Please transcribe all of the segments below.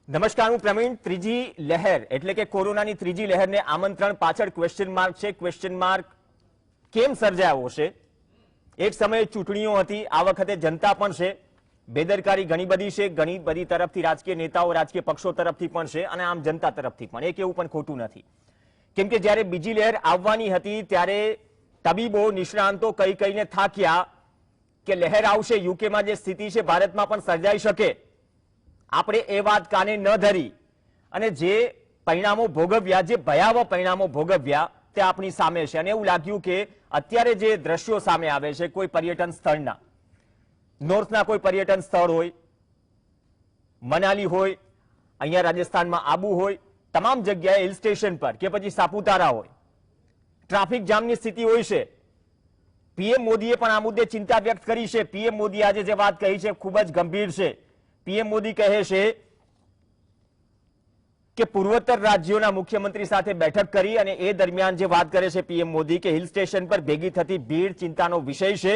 નમસ્કાર, હું પ્રવીણ. ત્રીજી લહેર એટલે કે કોરોનાની ત્રીજી લહેરને આમંત્રણ પાછળ ક્વેશ્ચન માર્ક છે. ક્વેશ્ચન માર્ક કેમ સર્જાયો છે? એક સમયે ચૂંટણીઓ હતી, આ વખતે જનતા પણ છે. બેદરકારી ઘણી બધી છે, ઘણી બધી તરફથી રાજકીય નેતાઓ, રાજકીય પક્ષો તરફથી પણ છે અને આમ જનતા તરફથી પણ. એક એવું પણ ખોટું નથી, કેમ કે જ્યારે બીજી લહેર આવવાની હતી ત્યારે તબીબો, નિષ્ણાંતો કહીને થાક્યા કે લહેર આવશે, યુકેમાં જે સ્થિતિ છે ભારતમાં પણ સર્જાઈ શકે. આપણે એ વાત કાને ન ધરી અને જે પરિણામો ભોગવ્યા, જે ભયાવહ પરિણામો ભોગવ્યા તે આપણી સામે છે. અને એવું લાગ્યું કે અત્યારે જે દ્રશ્યો સામે આવે છે, કોઈ પર્યટન સ્થળના, નોર્થના કોઈ પર્યટન સ્થળ હોય, મનાલી હોય, અહીંયા રાજસ્થાનમાં આબુ હોય, તમામ જગ્યાએ હિલ સ્ટેશન પર કે પછી સાપુતારા હોય, ટ્રાફિક જામની સ્થિતિ હોય છે. પીએમ મોદીએ પણ આ મુદ્દે ચિંતા વ્યક્ત કરી છે. પીએમ મોદી આજે જે વાત કહી છે ખૂબ જ ગંભીર છે. પીએમ મોદી કહે છે કે પૂર્વોત્તર રાજ્યોના મુખ્યમંત્રી સાથે બેઠક કરી અને એ દરમિયાન જે વાત કરે છે પીએમ મોદી કે હિલ સ્ટેશન પર ભેગી થતી ભીડ ચિંતાનો વિષય છે.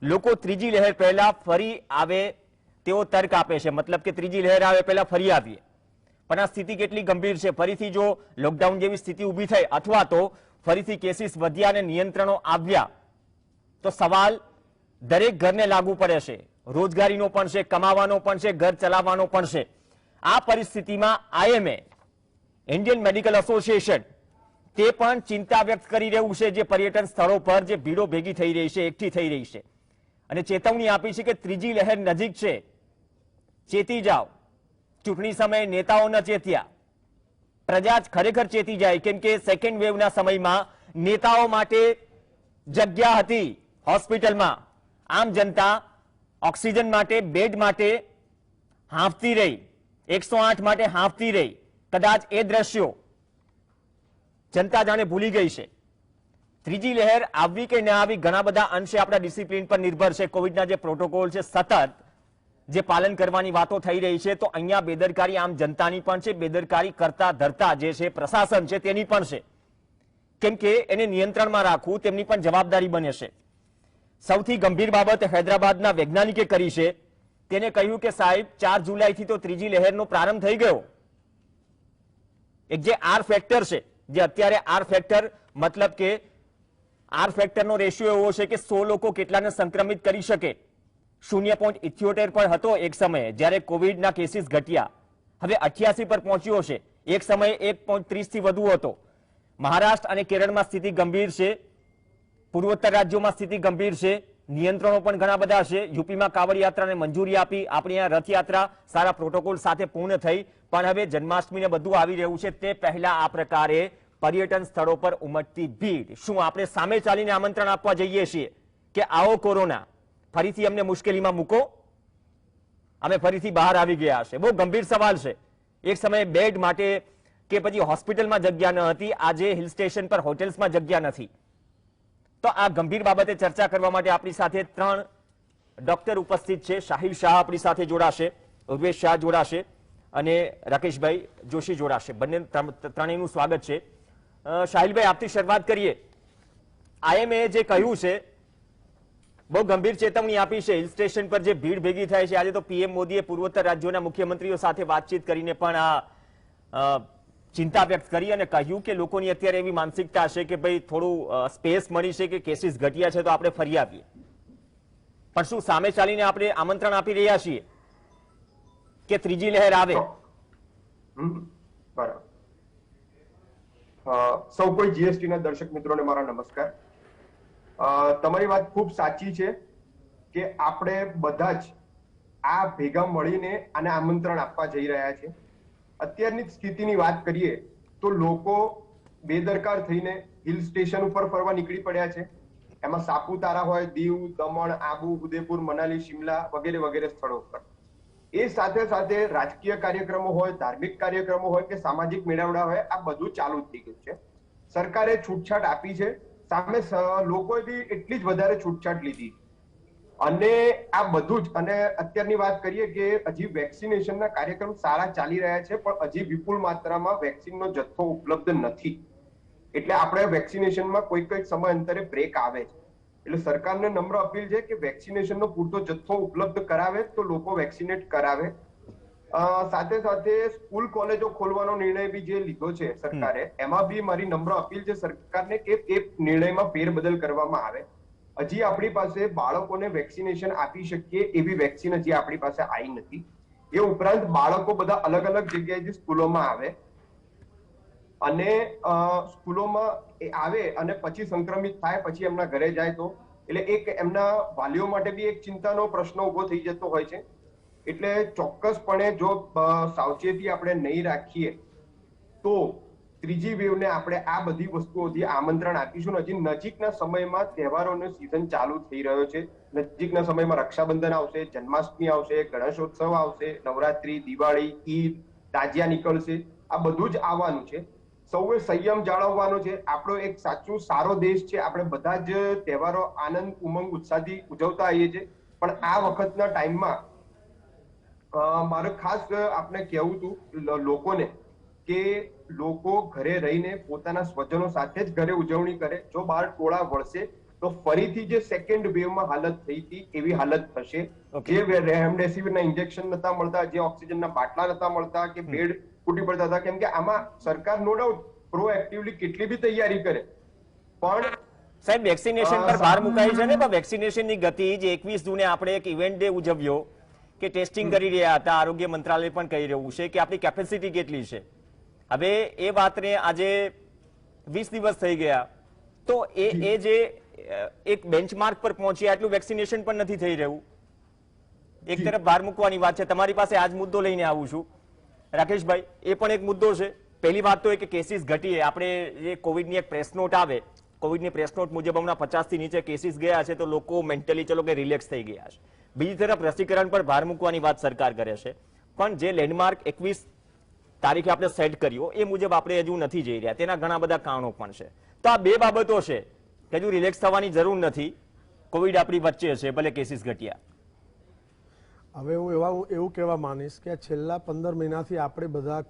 લોકો ત્રીજી લહેર પહેલા ફરી આવે તેવો તર્ક આપે છે, મતલબ કે ત્રીજી લહેર આવે પહેલા ફરી આવીએ. પણ આ સ્થિતિ કેટલી ગંભીર છે? ફરીથી જો લોકડાઉન જેવી સ્થિતિ ઊભી થઈ અથવા તો ફરીથી કેસીસ વધ્યા અને નિયંત્રણો આવ્યા તો સવાલ દરેક ઘરને લાગુ પડે છે. રોજગારીનો પણ છે, કમાવાનો પણ છે, ઘર ચલાવવાનો પણ છે. આ પરિસ્થિતિમાં આઈએમએ, ઇન્ડિયન મેડિકલ એસોસિએશન, તે પણ ચિંતા વ્યક્ત કરી રહ્યું છે જે પર્યટન સ્થળો પર જે ભીડો ભેગી થઈ રહી છે, એકઠી થઈ રહી છે, અને ચેતવણી આપી છે કે ત્રીજી લહેર નજીક છે, ચેતી જાઓ. ચૂંટણી સમયે નેતાઓ ન ચેત્યા, પ્રજા જ ખરેખર ચેતી જાય, કેમ કે સેકન્ડ વેવના સમયમાં નેતાઓ માટે જગ્યા હતી હોસ્પિટલમાં, આમ જનતા ઓક્સિજન માટે, બેડ માટે હાંફતી રહી, 108 માટે હાંફતી રહી. કદાચ એ દ્રશ્યો જનતા જાણે ભૂલી ગઈ છે. ત્રીજી લહેર આવી કે ન આવી ઘણા બધા અંશે આપણા ડિસિપ્લિન પર નિર્ભર છે. કોવિડના જે પ્રોટોકોલ છે સતત જે પાલન કરવાની વાતો થઈ રહી છે, તો અહીંયા બેદરકારી આમ જનતાની પણ છે, બેદરકારી કરતા ધરતા જે છે પ્રશાસન છે તેની પણ છે, કેમ કે એને નિયંત્રણમાં રાખવું તેમની પણ જવાબદારી બને છે. સૌથી ગંભીર બાબત હૈદરાબાદના વૈજ્ઞાનિકે કરી છે. તેને કહ્યું કે સાહેબ 4 જુલાઈથી તો ત્રીજી લહેરનો પ્રારંભ થઈ ગયો. એક જે આર ફેક્ટર છે, જે અત્યારે આર ફેક્ટર મતલબ કે આર ફેક્ટરનો રેશિયો એવો છે કે 100 લોકો કેટલાને સંક્રમિત કરી શકે. 0.78 પર હતો એક સમયે જ્યારે કોવિડના કેસીસ ઘટ્યા, હવે 88 પર પહોંચ્યો છે. એક સમયે 1.30 થી વધુ હતો. મહારાષ્ટ્ર અને કેરળમાં સ્થિતિ ગંભીર છે, પૂર્વોત્તર રાજ્યોમાં સ્થિતિ ગંભીર છે, નિયંત્રણો પણ ઘણા બધા છે. યુપીમાં કાવડ યાત્રાને મંજૂરી આપી, આપણી અહીંયા રથયાત્રા સારા પ્રોટોકોલ સાથે પૂર્ણ થઈ, પણ હવે જન્માષ્ટમીને બધું આવી રહ્યું છે તે પહેલા આ પ્રકારે પર્યટન સ્થળો પર ઉમટતી ભીડ. શું આપણે સામે ચાલીને આમંત્રણ આપવા જઈએ છીએ કે આવો કોરોના, ફરીથી અમને મુશ્કેલીમાં મૂકો, અમે ફરીથી બહાર આવી ગયા છે? બહુ ગંભીર સવાલ છે. એક સમયે બેડ માટે કે પછી હોસ્પિટલમાં જગ્યા ન હતી, આજે હિલ સ્ટેશન પર હોટેલ્સમાં જગ્યા નથી. તો આ ગંભીર બાબતે ચર્ચા કરવા માટે આપણી સાથે 3 ડોક્ટર ઉપસ્થિત છે. સાહિલ શાહ આપણી સાથે જોડાશે, ઉર્વેશ શાહ જોડાશે અને રાકેશભાઈ જોશી જોડાશે. બંને ત્રણેયનું સ્વાગત છે. સાહિલભાઈ, આપથી શરૂઆત કરીએ. આઈએમએ જે કહ્યું છે, બહુ ગંભીર ચેતવણી આપી છે. હિલ સ્ટેશન પર જે ભીડ ભેગી થાય છે, આજે તો પીએમ મોદીએ પૂર્વોત્તર રાજ્યોના મુખ્યમંત્રીઓ સાથે વાતચીત કરીને પણ આ ચિંતા વ્યક્ત કરી અને કહ્યું કે લોકોની અત્યારે એવી માનસિકતા છે કે ભાઈ થોડું સ્પેસ મળી છે કે કેસીસ ઘટ્યા છે તો આપણે ફરી આવીએ. પણ શું સામે ચાલીને આપણે આમંત્રણ આપી રહ્યા છીએ કે ત્રીજી લહેર આવે? બરાબર. સૌ કોઈ જીએસટી ના દર્શક મિત્રોને મારા નમસ્કાર. તમારી વાત ખૂબ સાચી છે કે આપણે બધા જ આ ભેગા મળીને આને આમંત્રણ આપવા જઈ રહ્યા છે. અત્યારની સ્થિતિની વાત કરીએ તો લોકો બેદરકાર થઈને હિલ સ્ટેશન ઉપર ફરવા નીકળી પડ્યા છે. એમાં સાપુતારા હોય, દીવ, દમણ, આબુ, ઉદયપુર, મનાલી, શિમલા વગેરે વગેરે સ્થળો પર. એ સાથે સાથે રાજકીય કાર્યક્રમો હોય, ધાર્મિક કાર્યક્રમો હોય કે સામાજિક મેળાવડા હોય, આ બધું ચાલુ જ થઈ ગયું છે. સરકારે છૂટછાટ આપી છે, સામે લોકોએ બી એટલી જ વધારે છૂટછાટ લીધી. અને આ બધું જ, અને અત્યારની વાત કરીએ કે હજી વેક્સિનેશનના કાર્યક્રમ સારા ચાલી રહ્યા છે, પણ હજી વિપુલ માત્રામાં વેક્સિનનો જથ્થો ઉપલબ્ધ નથી. એટલે આપણે વેક્સિનેશનમાં કોઈ સમય અંતરે બ્રેક આવે છે. એટલે સરકારને નમ્ર અપીલ છે કે વેક્સિનેશનનો પૂરતો જથ્થો ઉપલબ્ધ કરાવે તો લોકો વેક્સિનેટ કરાવે. સાથે સાથે સ્કૂલ કોલેજો ખોલવાનો નિર્ણય બી જે લીધો છે સરકારે, એમાં બી મારી નમ્ર અપીલ છે સરકારને કે એ નિર્ણયમાં ફેરબદલ કરવામાં આવે. હજી આપણી પાસે બાળકોને વેક્સિનેશન આપી શકીએ એવી વેક્સિન હજી આપણી પાસે આવી નથી. એ ઉપરાંત બાળકો બધા અલગ અલગ જગ્યાએથી સ્કૂલોમાં આવે અને સ્કૂલોમાં આવે અને પછી સંક્રમિત થાય, પછી એમના ઘરે જાય તો એટલે એક એમના વાલીઓ માટે બી એક ચિંતાનો પ્રશ્ન ઉભો થઈ જતો હોય છે. એટલે ચોક્કસપણે જો સાવચેતી આપણે નહીં રાખીએ તો ત્રીજી વેવને આપણે આ બધી વસ્તુઓથી આમંત્રણ આપીશું. હજી નજીકના સમયમાં તહેવારોનો સિઝન ચાલુ થઈ રહ્યો છે. નજીકના સમયમાં રક્ષાબંધન આવશે, જન્માષ્ટમી આવશે, ગણેશોત્સવ આવશે, નવરાત્રી, દિવાળી, ઈદ, તાજિયા નીકળશે. આ બધું જ આવવાનું છે. સૌએ સંયમ જાળવવાનો છે. આપણો એક સાચું સારો દેશ છે. આપણે બધા જ તહેવારો આનંદ, ઉમંગ, ઉત્સાહથી ઉજવતા આવીએ છીએ. પણ આ વખતના ટાઈમમાં મારે ખાસ આપણે કહેવું હતું લોકોને કે લોકો ઘરે રહીને પોતાના સ્વજનો સાથે જ ઘરે ઉજવણી કરે. જો બહાર ટોળા વળશે તો ફરીથી જે સેકન્ડ વેવમાં હાલત થઈ હતી એવી હાલત થશે. જે રેમડેસિવિરના ઇન્જેક્શન નતા મળતા, જે ઓક્સિજનના બાટલા નતા મળતા કે બેડ ફૂટી પડતા હતા, કેમ કે આમાં સરકાર નો ડાઉટ પ્રોએક્ટિવલી કેટલી બી તૈયારી કરે પણ સાહેબ વેક્સિનેશન પર ભાર મુકાય છે ને, પણ વેક્સિનેશનની ગતિ જે 21 જૂને આપણે એક ઇવેન્ટ ડે ઉજવ્યો કે ટેસ્ટિંગ કરી રહ્યા હતા, આરોગ્ય મંત્રાલય પણ કહી રહ્યું છે કે આપણી કેપેસિટી કેટલી છે. હવે એ વાતને આજે 20 દિવસ થઈ ગયા તો એ જે એક બેન્ચમાર્ક પર પહોંચ્યા એટલું વેક્સિનેશન પણ નથી થઈ રહ્યું. એક તરફ ભાર મૂકવાની વાત છે. તમારી પાસે આજ મુદ્દો લઈને આવું છું રાકેશભાઈ, એ પણ એક મુદ્દો છે. પહેલી વાત તો એ કે કેસીસ ઘટીએ. આપણે જે કોવિડની એક પ્રેસ નોટ આવે, કોવિડની પ્રેસ નોટ મુજબ હમણાં 50 થી નીચે કેસીસ ગયા છે તો લોકો મેન્ટલી ચલો કે રિલેક્સ થઈ ગયા છે. બીજી તરફ રસીકરણ પર ભાર મૂકવાની વાત સરકાર કરે છે, પણ જે લેન્ડમાર્ક 21 તારીખે આપણે સેટ કર્યો એ મુજબ આપણે હજુ નથી જઈ રહ્યા. તેના ઘણા બધા કારણો પણ છે. તો આ બે બાબતો છે કે હજુ રિલેક્સ થવાની જરૂર નથી. કોવિડ આપણી વચ્ચે છે, ભલે કેસીસ ઘટ્યા. હવે હું એવું કહેવા માનીશ કે છેલ્લા 15 મહિનાથી આપણે બધા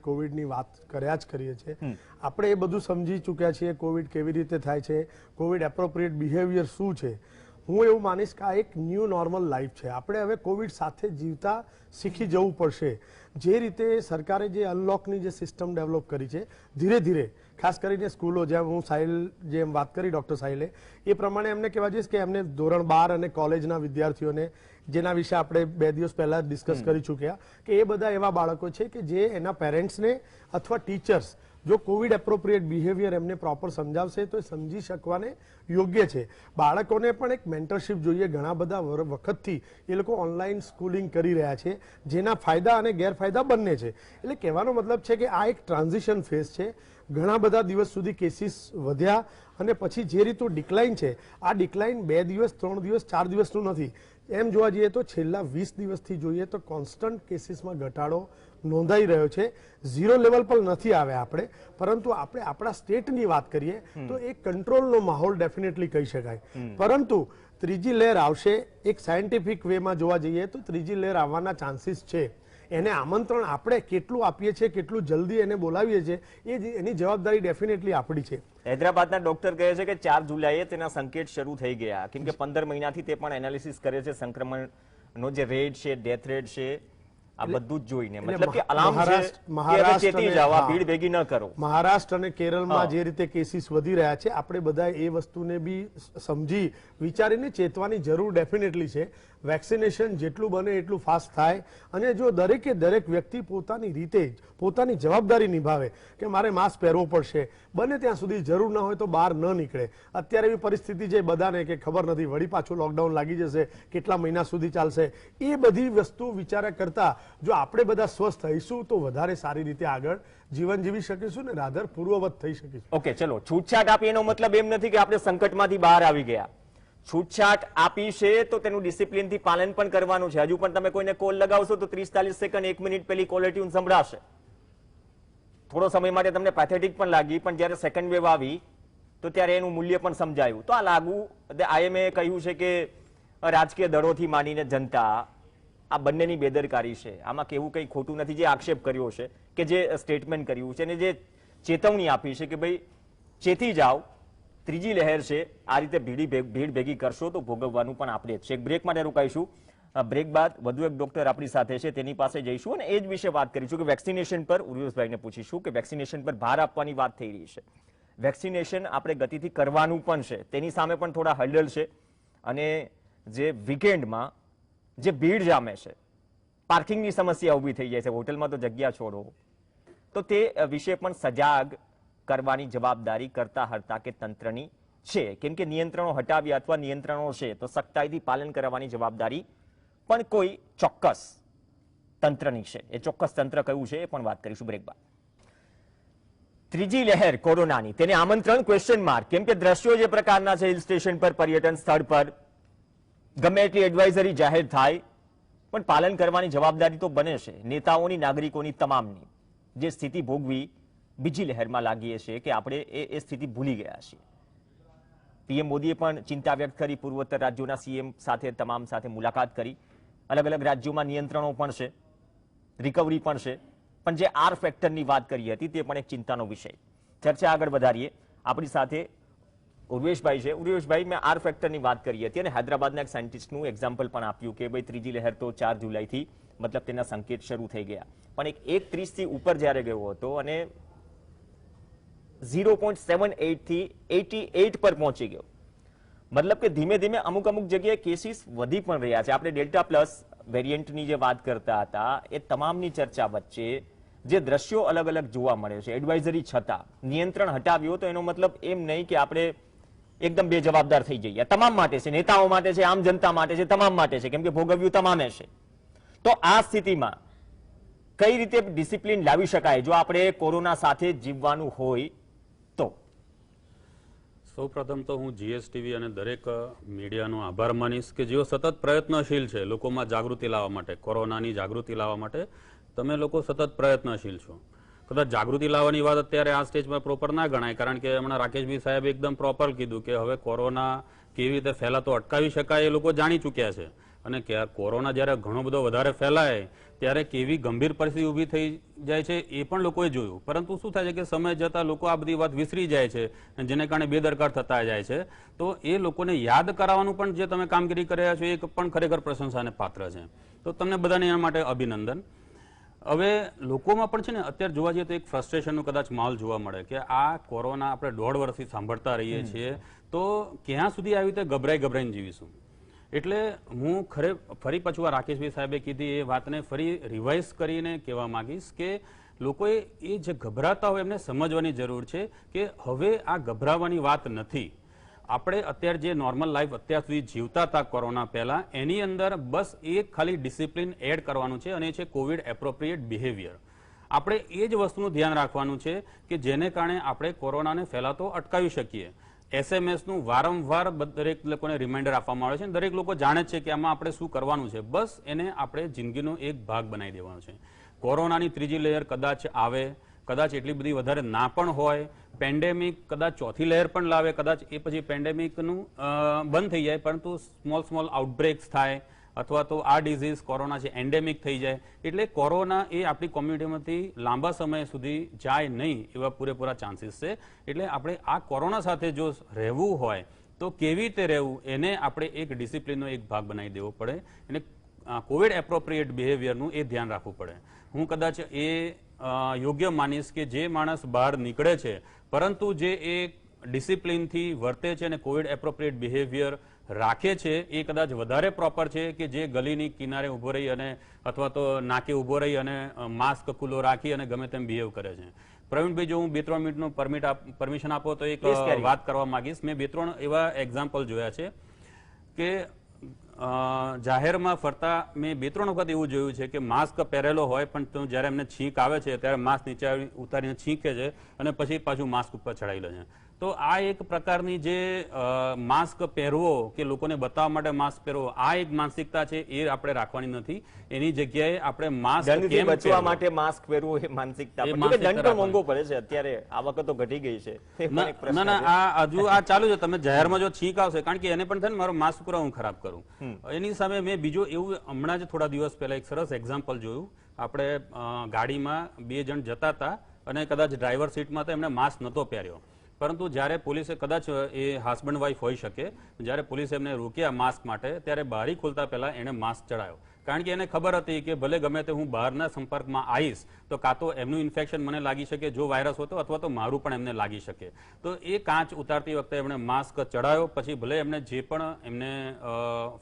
કોવિડની વાત કર્યા જ કરીએ છીએ. આપણે એ બધું સમજી ચૂક્યા છીએ કોવિડ કેવી રીતે થાય છે, કોવિડ એપ્રોપ્રિએટ બિહેવિયર શું છે. હું એવું માનીશ કે આ એક ન્યૂ નોર્મલ લાઈફ છે. આપણે હવે કોવિડ સાથે જીવતા શીખી જવું પડશે. જે રીતે સરકારે જે અનલોકની જે સિસ્ટમ ડેવલપ કરી છે, ધીરે ધીરે ખાસ કરીને સ્કૂલો, જેમ હું સાહિલ જેમ વાત કરી ડૉક્ટર સાહિલે, એ પ્રમાણે એમને કહેવા જઈશ કે એમને ધોરણ 12 અને કોલેજના વિદ્યાર્થીઓને, જેના વિશે આપણે 2 દિવસ પહેલા ડિસ્કસ કરી ચૂક્યા કે એ બધા એવા બાળકો છે કે જે એના પેરેન્ટ્સને અથવા ટીચર્સ જો કોવિડ એપ્રોપ્રિએટ બિહેવિયર એમને પ્રોપર સમજાવશે તો એ સમજી શકવાને યોગ્ય છે. બાળકોને પણ એક મેન્ટરશિપ જોઈએ. ઘણા બધા વખતથી એ લોકો ઓનલાઈન સ્કૂલિંગ કરી રહ્યા છે, જેના ફાયદા અને ગેરફાયદા બંને છે. એટલે કહેવાનો મતલબ છે કે આ એક ટ્રાન્ઝિશન ફેઝ છે. ઘણા બધા દિવસ સુધી કેસીસ વધ્યા અને પછી જે રીતનું ડિક્લાઇન છે, આ ડિક્લાઇન 2 દિવસ 3 દિવસ 4 દિવસનું નથી. એમ જોવા જઈએ તો છેલ્લા 20 દિવસથી જોઈએ તો કોન્સ્ટન્ટ કેસીસમાં ઘટાડો નોંધાઈ રહ્યો છે. ઝીરો લેવલ પર નથી આવ્યા આપણે, પરંતુ આપણે આપણા સ્ટેટની વાત કરીએ તો એક કંટ્રોલનો માહોલ ડેફિનેટલી કહી શકાય. પરંતુ ત્રીજી લહેર આવશે, એક સાયન્ટિફિક વેમાં જોવા જઈએ તો ત્રીજી લહેર આવવાના ચાન્સીસ છે. એને આમંત્રણ આપણે કેટલું આપીએ છીએ, કેટલું જલ્દી એને બોલાવીએ છીએ, એની જવાબદારી ડેફિનેટલી આપણી છે. હૈદરાબાદના ડોક્ટર કહે છે કે 4 જુલાઈએ તેના સંકેત શરૂ થઈ ગયા, કેમ કે 15 મહિનાથી તે પણ એનાલિસિસ કરે છે સંક્રમણનો જે રેટ છે, ડેથ રેટ છે, આ બધું જ જોઈને મતલબ કે અલાર્મ છે, ચેતી જાવ, આ ભીડ ભેગી ન કરો. મહારાષ્ટ્ર અને કેરળમાં જે રીતે કેસીસ વધી રહ્યા છે, આપણે બધા એ વસ્તુને બી સમજી વિચારીને ચેતવાની જરૂર ડેફિનેટલી છે. વેક્સિનેશન જેટલું બને એટલું ફાસ્ટ થાય અને જો દરેકે દરેક વ્યક્તિ પોતાની રીતે જ પોતાની જવાબદારી નિભાવે કે મારે માસ્ક પહેરવો પડશે, બને ત્યાં સુધી જરૂર ન હોય તો બહાર ન નીકળે. અત્યારે એવી પરિસ્થિતિ છે બધાને કે ખબર નથી વળી પાછું લોકડાઉન લાગી જશે, કેટલા મહિના સુધી ચાલશે. એ બધી વસ્તુ વિચાર કરતા જો આપણે બધા સ્વસ્થ થઈશું તો વધારે સારી રીતે આગળ જીવન જીવી શકીશું ને રાધર પૂર્વવત થઈ શકીશું. ઓકે, ચલો છૂટછાટ આપી એનો મતલબ એમ નથી કે આપણે સંકટમાંથી બહાર આવી ગયા. છૂટછાટ આપી છે તો તેનું ડિસિપ્લિનથી પાલન પણ કરવાનું છે. હજુ પણ તમે કોઈને કોલ લગાવશો તો 30-40 સેકન્ડ 1 મિનિટ પહેલી કોલર ટ્યુન સંભળાશે. થોડો સમય માટે તમને પેથેટિક પણ લાગી, પણ જ્યારે સેકન્ડ વેવ આવી તો ત્યારે એનું મૂલ્ય પણ સમજાયું. તો આ લાગુ આઈએમએ કહ્યું છે કે રાજકીય દળોથી માંડીને જનતા, આ બંનેની બેદરકારી છે. આમાં કેવું કંઈ ખોટું નથી. જે આક્ષેપ કર્યો છે કે જે સ્ટેટમેન્ટ કર્યું છે અને જે ચેતવણી આપી છે કે ભાઈ ચેતી જાઓ, ત્રીજી લહેર છે, આ રીતે ભીડ ભેગી કરશો તો ભોગવવાનું પણ આપણે જ છે. એક બ્રેક માટે રોકાઈશું. બ્રેક બાદ વધુ એક ડોક્ટર આપણી સાથે છે, તેની પાસે જઈશું અને એ જ વિશે વાત કરીશું કે વેક્સિનેશન પર ઉર્વેશભાઈને પૂછીશું કે વેક્સિનેશન પર ભાર આપવાની વાત થઈ રહી છે. વેક્સિનેશન આપણે ગતિથી કરવાનું પણ છે, તેની સામે પણ થોડા હર્ડલ છે અને જે વીકેન્ડમાં જે ભીડ જામે છે, પાર્કિંગની સમસ્યા ઊભી થઈ જાય છે, હોટલમાં તો જગ્યા છોડો, તો તે વિશે પણ સજાગ કરવાની જવાબદારી કરતા હરતા કે તંત્રની છે. કેમ કે નિયંત્રણો હટાવ્યા અથવા નિયંત્રણો છે તો સખ્તાઈથી પાલન કરવાની જવાબદારી પણ કોઈ ચોક્કસ તંત્રની છે. એ ચોક્કસ તંત્ર કયું છે એ પણ વાત કરીશું બ્રેક બાદ. ત્રીજી લહેર કોરોનાની, તેને આમંત્રણ ક્વેશ્ચન માર્ક. કેમ કે દ્રશ્યો જે પ્રકારના છે હિલ સ્ટેશન પર, પર્યટન સ્થળ પર ગમે એટલી એડવાઇઝરી જાહેર થાય પણ પાલન કરવાની જવાબદારી તો બને છે નેતાઓની, નાગરિકોની, તમામની. જે સ્થિતિ ભોગવી બીજી લહેરમાં લાગીએ છીએ કે આપણે એ સ્થિતિ ભૂલી ગયા છીએ. પીએમ મોદીએ પણ ચિંતા વ્યક્ત કરી, પૂર્વોત્તર રાજ્યોના સીએમ સાથે, તમામ સાથે મુલાકાત કરી. અલગ અલગ રાજ્યોમાં નિયંત્રણો પણ છે, રિકવરી પણ છે, પણ જે આર ફેક્ટરની વાત કરી હતી તે પણ એક ચિંતાનો વિષય. ચર્ચા આગળ વધારીએ. આપણી સાથે ઉર્વેશભાઈ છે. ઉર્વેશભાઈ, મેં આર ફેક્ટરની વાત કરી હતી અને હૈદરાબાદના એક સાયન્ટિસ્ટનું એક્ઝામ્પલ પણ આપ્યું કે ભાઈ ત્રીજી લહેર તો 4 જુલાઈથી મતલબ તેના સંકેત શરૂ થઈ ગયા, પણ એક 1.30 થી ઉપર જ્યારે ગયો હતો અને 0.78 થી 88 પર પહોંચી ગયો. મતલબ કે ધીમે ધીમે અમુક જગ્યાએ કેસીસ વધી પણ રહ્યા છે. આપણે ડેલ્ટા પ્લસ વેરિયન્ટની જે વાત કરતા હતા એ તમામની ચર્ચા વચ્ચે જે દ્રશ્યો અલગ અલગ જોવા મળે છે, એડવાઇઝરી છતાં નિયંત્રણ હટાવ્યો, તો એનો મતલબ એમ નહીં કે આપણે એકદમ બેજવાબદાર થઈ જઈએ. તમામ માટે છે, નેતાઓ માટે છે, આમ જનતા માટે છે, તમામ માટે છે, કેમ કે ભોગવ્યું તમામે છે. તો આ સ્થિતિમાં કઈ રીતે ડિસિપ્લિન લાવી શકાય જો આપણે કોરોના સાથે જીવવાનું હોય તો? સૌપ્રથમ તો હું જીએસટીવી અને દરેક મીડિયાનો આભાર માનીશ કે જેઓ સતત પ્રયત્નશીલ છે લોકોમાં જાગૃતિ લાવવા માટે, કોરોનાની જાગૃતિ લાવવા માટે. તમે લોકો સતત પ્રયત્નશીલ છો. કદાચ જાગૃતિ લાવવાની વાત અત્યારે આ સ્ટેજમાં પ્રોપર ના ગણાય, કારણ કે હમણાં રાકેશભાઈ સાહેબે એકદમ પ્રોપર કીધું કે હવે કોરોના કેવી રીતે ફેલાતો અટકાવી શકાય એ લોકો જાણી ચૂક્યા છે. અને કોરોના જ્યારે ઘણો બધો વધારે ફેલાય ત્યારે કેવી ગંભીર પરિસ્થિતિ ઊભી થઈ જાય છે એ પણ લોકોએ જોયું. પરંતુ શું થાય છે કે સમય જતાં લોકો આ બધી વાત વિસરી જાય છે, જેને કારણે બેદરકાર થતા જાય છે. તો એ લોકોને યાદ કરાવવાનું પણ જે તમે કામગીરી કરી રહ્યા છો એ પણ ખરેખર પ્રશંસાને પાત્ર છે. તો તમને બધાને એના માટે અભિનંદન. હવે લોકોમાં પણ છે ને અત્યારે જોવા જઈએ તો એક ફ્રસ્ટ્રેશનનો કદાચ માહોલ જોવા મળે કે આ કોરોના આપણે 1.5 વર્ષથી સાંભળતા રહીએ છીએ, તો ક્યાં સુધી આવી રીતે ગભરાઈને જીવીશું? એટલે હું ફરી પાછું આ રાકેશભાઈ સાહેબે કીધી એ વાતને ફરી રિવાઇઝ કરીને કહેવા માંગીશ કે લોકોએ એ જે ગભરાતા હોય એમને સમજવાની જરૂર છે કે હવે આ ગભરાવાની વાત નથી. આપણે અત્યારે જે નોર્મલ લાઈફ અત્યાર સુધી જીવતા હતા કોરોના પહેલા, એની અંદર બસ એક ખાલી ડિસિપ્લિન એડ કરવાનું છે અને એ છે કોવિડ એપ્રોપ્રિએટ બિહેવિયર. આપણે એ જ વસ્તુનું ધ્યાન રાખવાનું છે કે જેને કારણે આપણે કોરોનાને ફેલાતો અટકાવી શકીએ. એસએમએસનું વારંવાર દરેક લોકોને રિમાઇન્ડર આપવામાં આવે છે, દરેક લોકો જાણે છે કે આમાં આપણે શું કરવાનું છે. બસ એને આપણે જિંદગીનો એક ભાગ બનાવી દેવાનો છે. કોરોનાની ત્રીજી લહેર કદાચ આવે, કદાચ એટલી બધી વધારે ના પણ હોય, પેન્ડેમિક કદાચ ચોથી લહેર પણ લાવે, કદાચ એ પછી પેન્ડેમિકનું બંધ થઈ જાય, પરંતુ સ્મોલ આઉટબ્રેક્સ થાય અથવા તો આ ડિઝીઝ કોરોના છે એન્ડેમિક થઈ જાય. એટલે કોરોના એ આપણી કોમ્યુનિટીમાંથી લાંબા સમય સુધી જાય નહીં એવા પૂરેપૂરા ચાન્સીસ છે. એટલે આપણે આ કોરોના સાથે જો રહેવું હોય તો કેવી રીતે રહેવું એને આપણે એક ડિસિપ્લિનનો એક ભાગ બનાવી દેવો પડે અને કોવિડ એપ્રોપ્રિએટ બિહેવિયરનું એ ધ્યાન રાખવું પડે. હું કદાચ એ યોગ્ય માનીશ કે જે માણસ બહાર નીકળે છે પરંતુ જે એ ડિસિપ્લિનથી વર્તે છે અને કોવિડ એપ્રોપ્રિએટ બિહેવિયર રાખે છે એ કદાચ વધારે પ્રોપર છે કે જે ગલીની કિનારે ઉભો રહી અને અથવા તો નાકે ઉભો રહી અને માસ્ક ખુલ્લો રાખી અને ગમે તેમ બિહેવ કરે છે. પ્રવીણભાઈ, જો હું 2-3 મિનિટનું પરમિશન આપો તો એક વાત કરવા માંગીશ. મેં 2-3 એવા એક્ઝામ્પલ જોયા છે કે જાહેરમાં ફરતા મેં 2-3 વખત એવું જોયું છે કે માસ્ક પહેરેલો હોય પણ જ્યારે એમને છીંક આવે છે ત્યારે માસ્ક નીચે ઉતારીને છીંકે છે અને પછી પાછું માસ્ક ઉપર ચડાવી લે છે. તો આ એક પ્રકારની જે માસ્ક પહેરવો કે લોકોને બતાવવા માટે માસ્ક પહેરવો, આ એક માનસિકતા છે એ આપણે રાખવાની નથી. એની જગ્યાએ આપણે માસ્ક કેમ બચવા માટે માસ્ક પહેરવું એ માનસિકતા, દંડ પણ મોંઘો પડે છે અત્યારે, આ વખત તો ઘટી ગઈ છે. ના, આ હજુ આ ચાલુ છે. તમે જાહેરમાં જો છીંક આવશે, કારણ કે એને પણ થાય ને મારો માસ્ક પૂરા હું ખરાબ કરું. એની સામે મેં બીજો એવું હમણાં જ થોડા દિવસ પહેલા એક સરસ એક્ઝામ્પલ જોયું. આપણે ગાડીમાં 2 જણ જતા હતા અને કદાચ ડ્રાઈવર સીટમાં તો એમને માસ્ક નહોતો પહેર્યો. પરંતુ જ્યારે પોલીસે કદાચ એ હસબન્ડ વાઇફ હોઈ શકે, જ્યારે પોલીસે એમને રોક્યા માસ્ક માટે, ત્યારે બારી ખોલતા પહેલા એણે માસ્ક ચડાયો, કારણ કે એને ખબર હતી કે ભલે ગમે તે હું બહારના સંપર્કમાં આવીશ તો કાં તો એમનું ઇન્ફેક્શન મને લાગી શકે જો વાયરસ હતો, અથવા તો મારું પણ એમને લાગી શકે. તો એ કાચ ઉતારતી વખતે એમણે માસ્ક ચડાયો. પછી ભલે એમને જે પણ એમને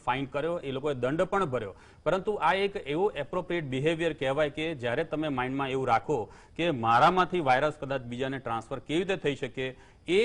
ફાઇન કર્યો, એ લોકોએ દંડ પણ ભર્યો, પરંતુ આ એક એવું એપ્રોપ્રિએટ બિહેવિયર કહેવાય કે જ્યારે તમે માઇન્ડમાં એવું રાખો કે મારામાંથી વાયરસ કદાચ બીજાને ટ્રાન્સફર કેવી રીતે થઈ શકે, એ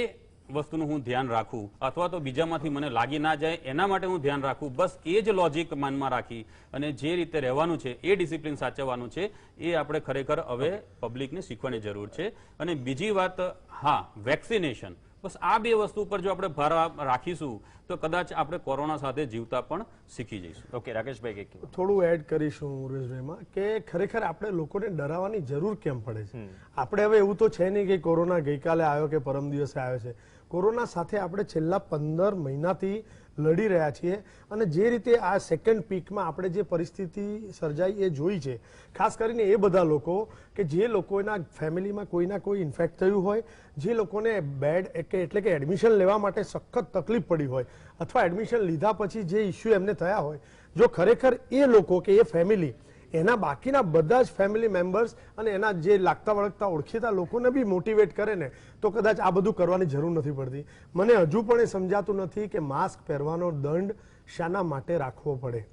વસ્તુનું હું ધ્યાન રાખું, અથવા તો બીજામાંથી મને લાગી ના જાય એના માટે હું ધ્યાન રાખું. બસ એ જ લોજિક મનમાં રાખી અને જે રીતે રહેવાનું છે, એ ડિસિપ્લિન સાચવવાનું છે, એ આપણે ખરેખર હવે પબ્લિકને શીખવાની જરૂર છે. અને બીજી વાત, હા, વેક્સિનેશન. બસ આ બે વસ્તુ પર જો આપણે ભાર રાખીશું તો કદાચ આપણે કોરોના સાથે જીવતા પણ શીખી જઈશું. ઓકે, રાકેશભાઈ કંઈક થોડું એડ કરીશું ઉર્વેશભાઈમાં કે ખરેખર આપણે લોકોને ડરાવવાની જરૂર કેમ પડે છે. આપણે હવે એવું તો છે નહીં કે કોરોના ગઈકાલે આવ્યો કે પરમ દિવસે આવ્યો છે. કોરોના સાથે આપણે છેલ્લા 15 મહિનાથી લડી રહ્યા છીએ અને જે રીતે આ સેકન્ડ પીકમાં આપણે જે પરિસ્થિતિ સર્જાઈ એ જોઈ છે, ખાસ કરીને એ બધા લોકો કે જે લોકોના ફેમિલીમાં કોઈના કોઈ ઇન્ફેક્ટ થયું હોય, જે લોકોને બેડ એટલે કે એડમિશન લેવા માટે સખત તકલીફ પડી હોય, અથવા એડમિશન લીધા પછી જે ઇસ્યુ એમને થયા હોય, જો ખરેખર એ લોકો કે એ ફેમિલી એના બાકીના બધા જ ફેમિલી મેમ્બર્સ અને એના જે લાગતા વળગતા ઓળખીતા લોકોને બી મોટિવેટ કરે ને તો કદાચ આ બધું કરવાની જરૂર નથી પડતી. મને હજુ પણ એ સમજાતું નથી કે માસ્ક પહેરવાનો દંડ શાના માટે રાખવો પડે.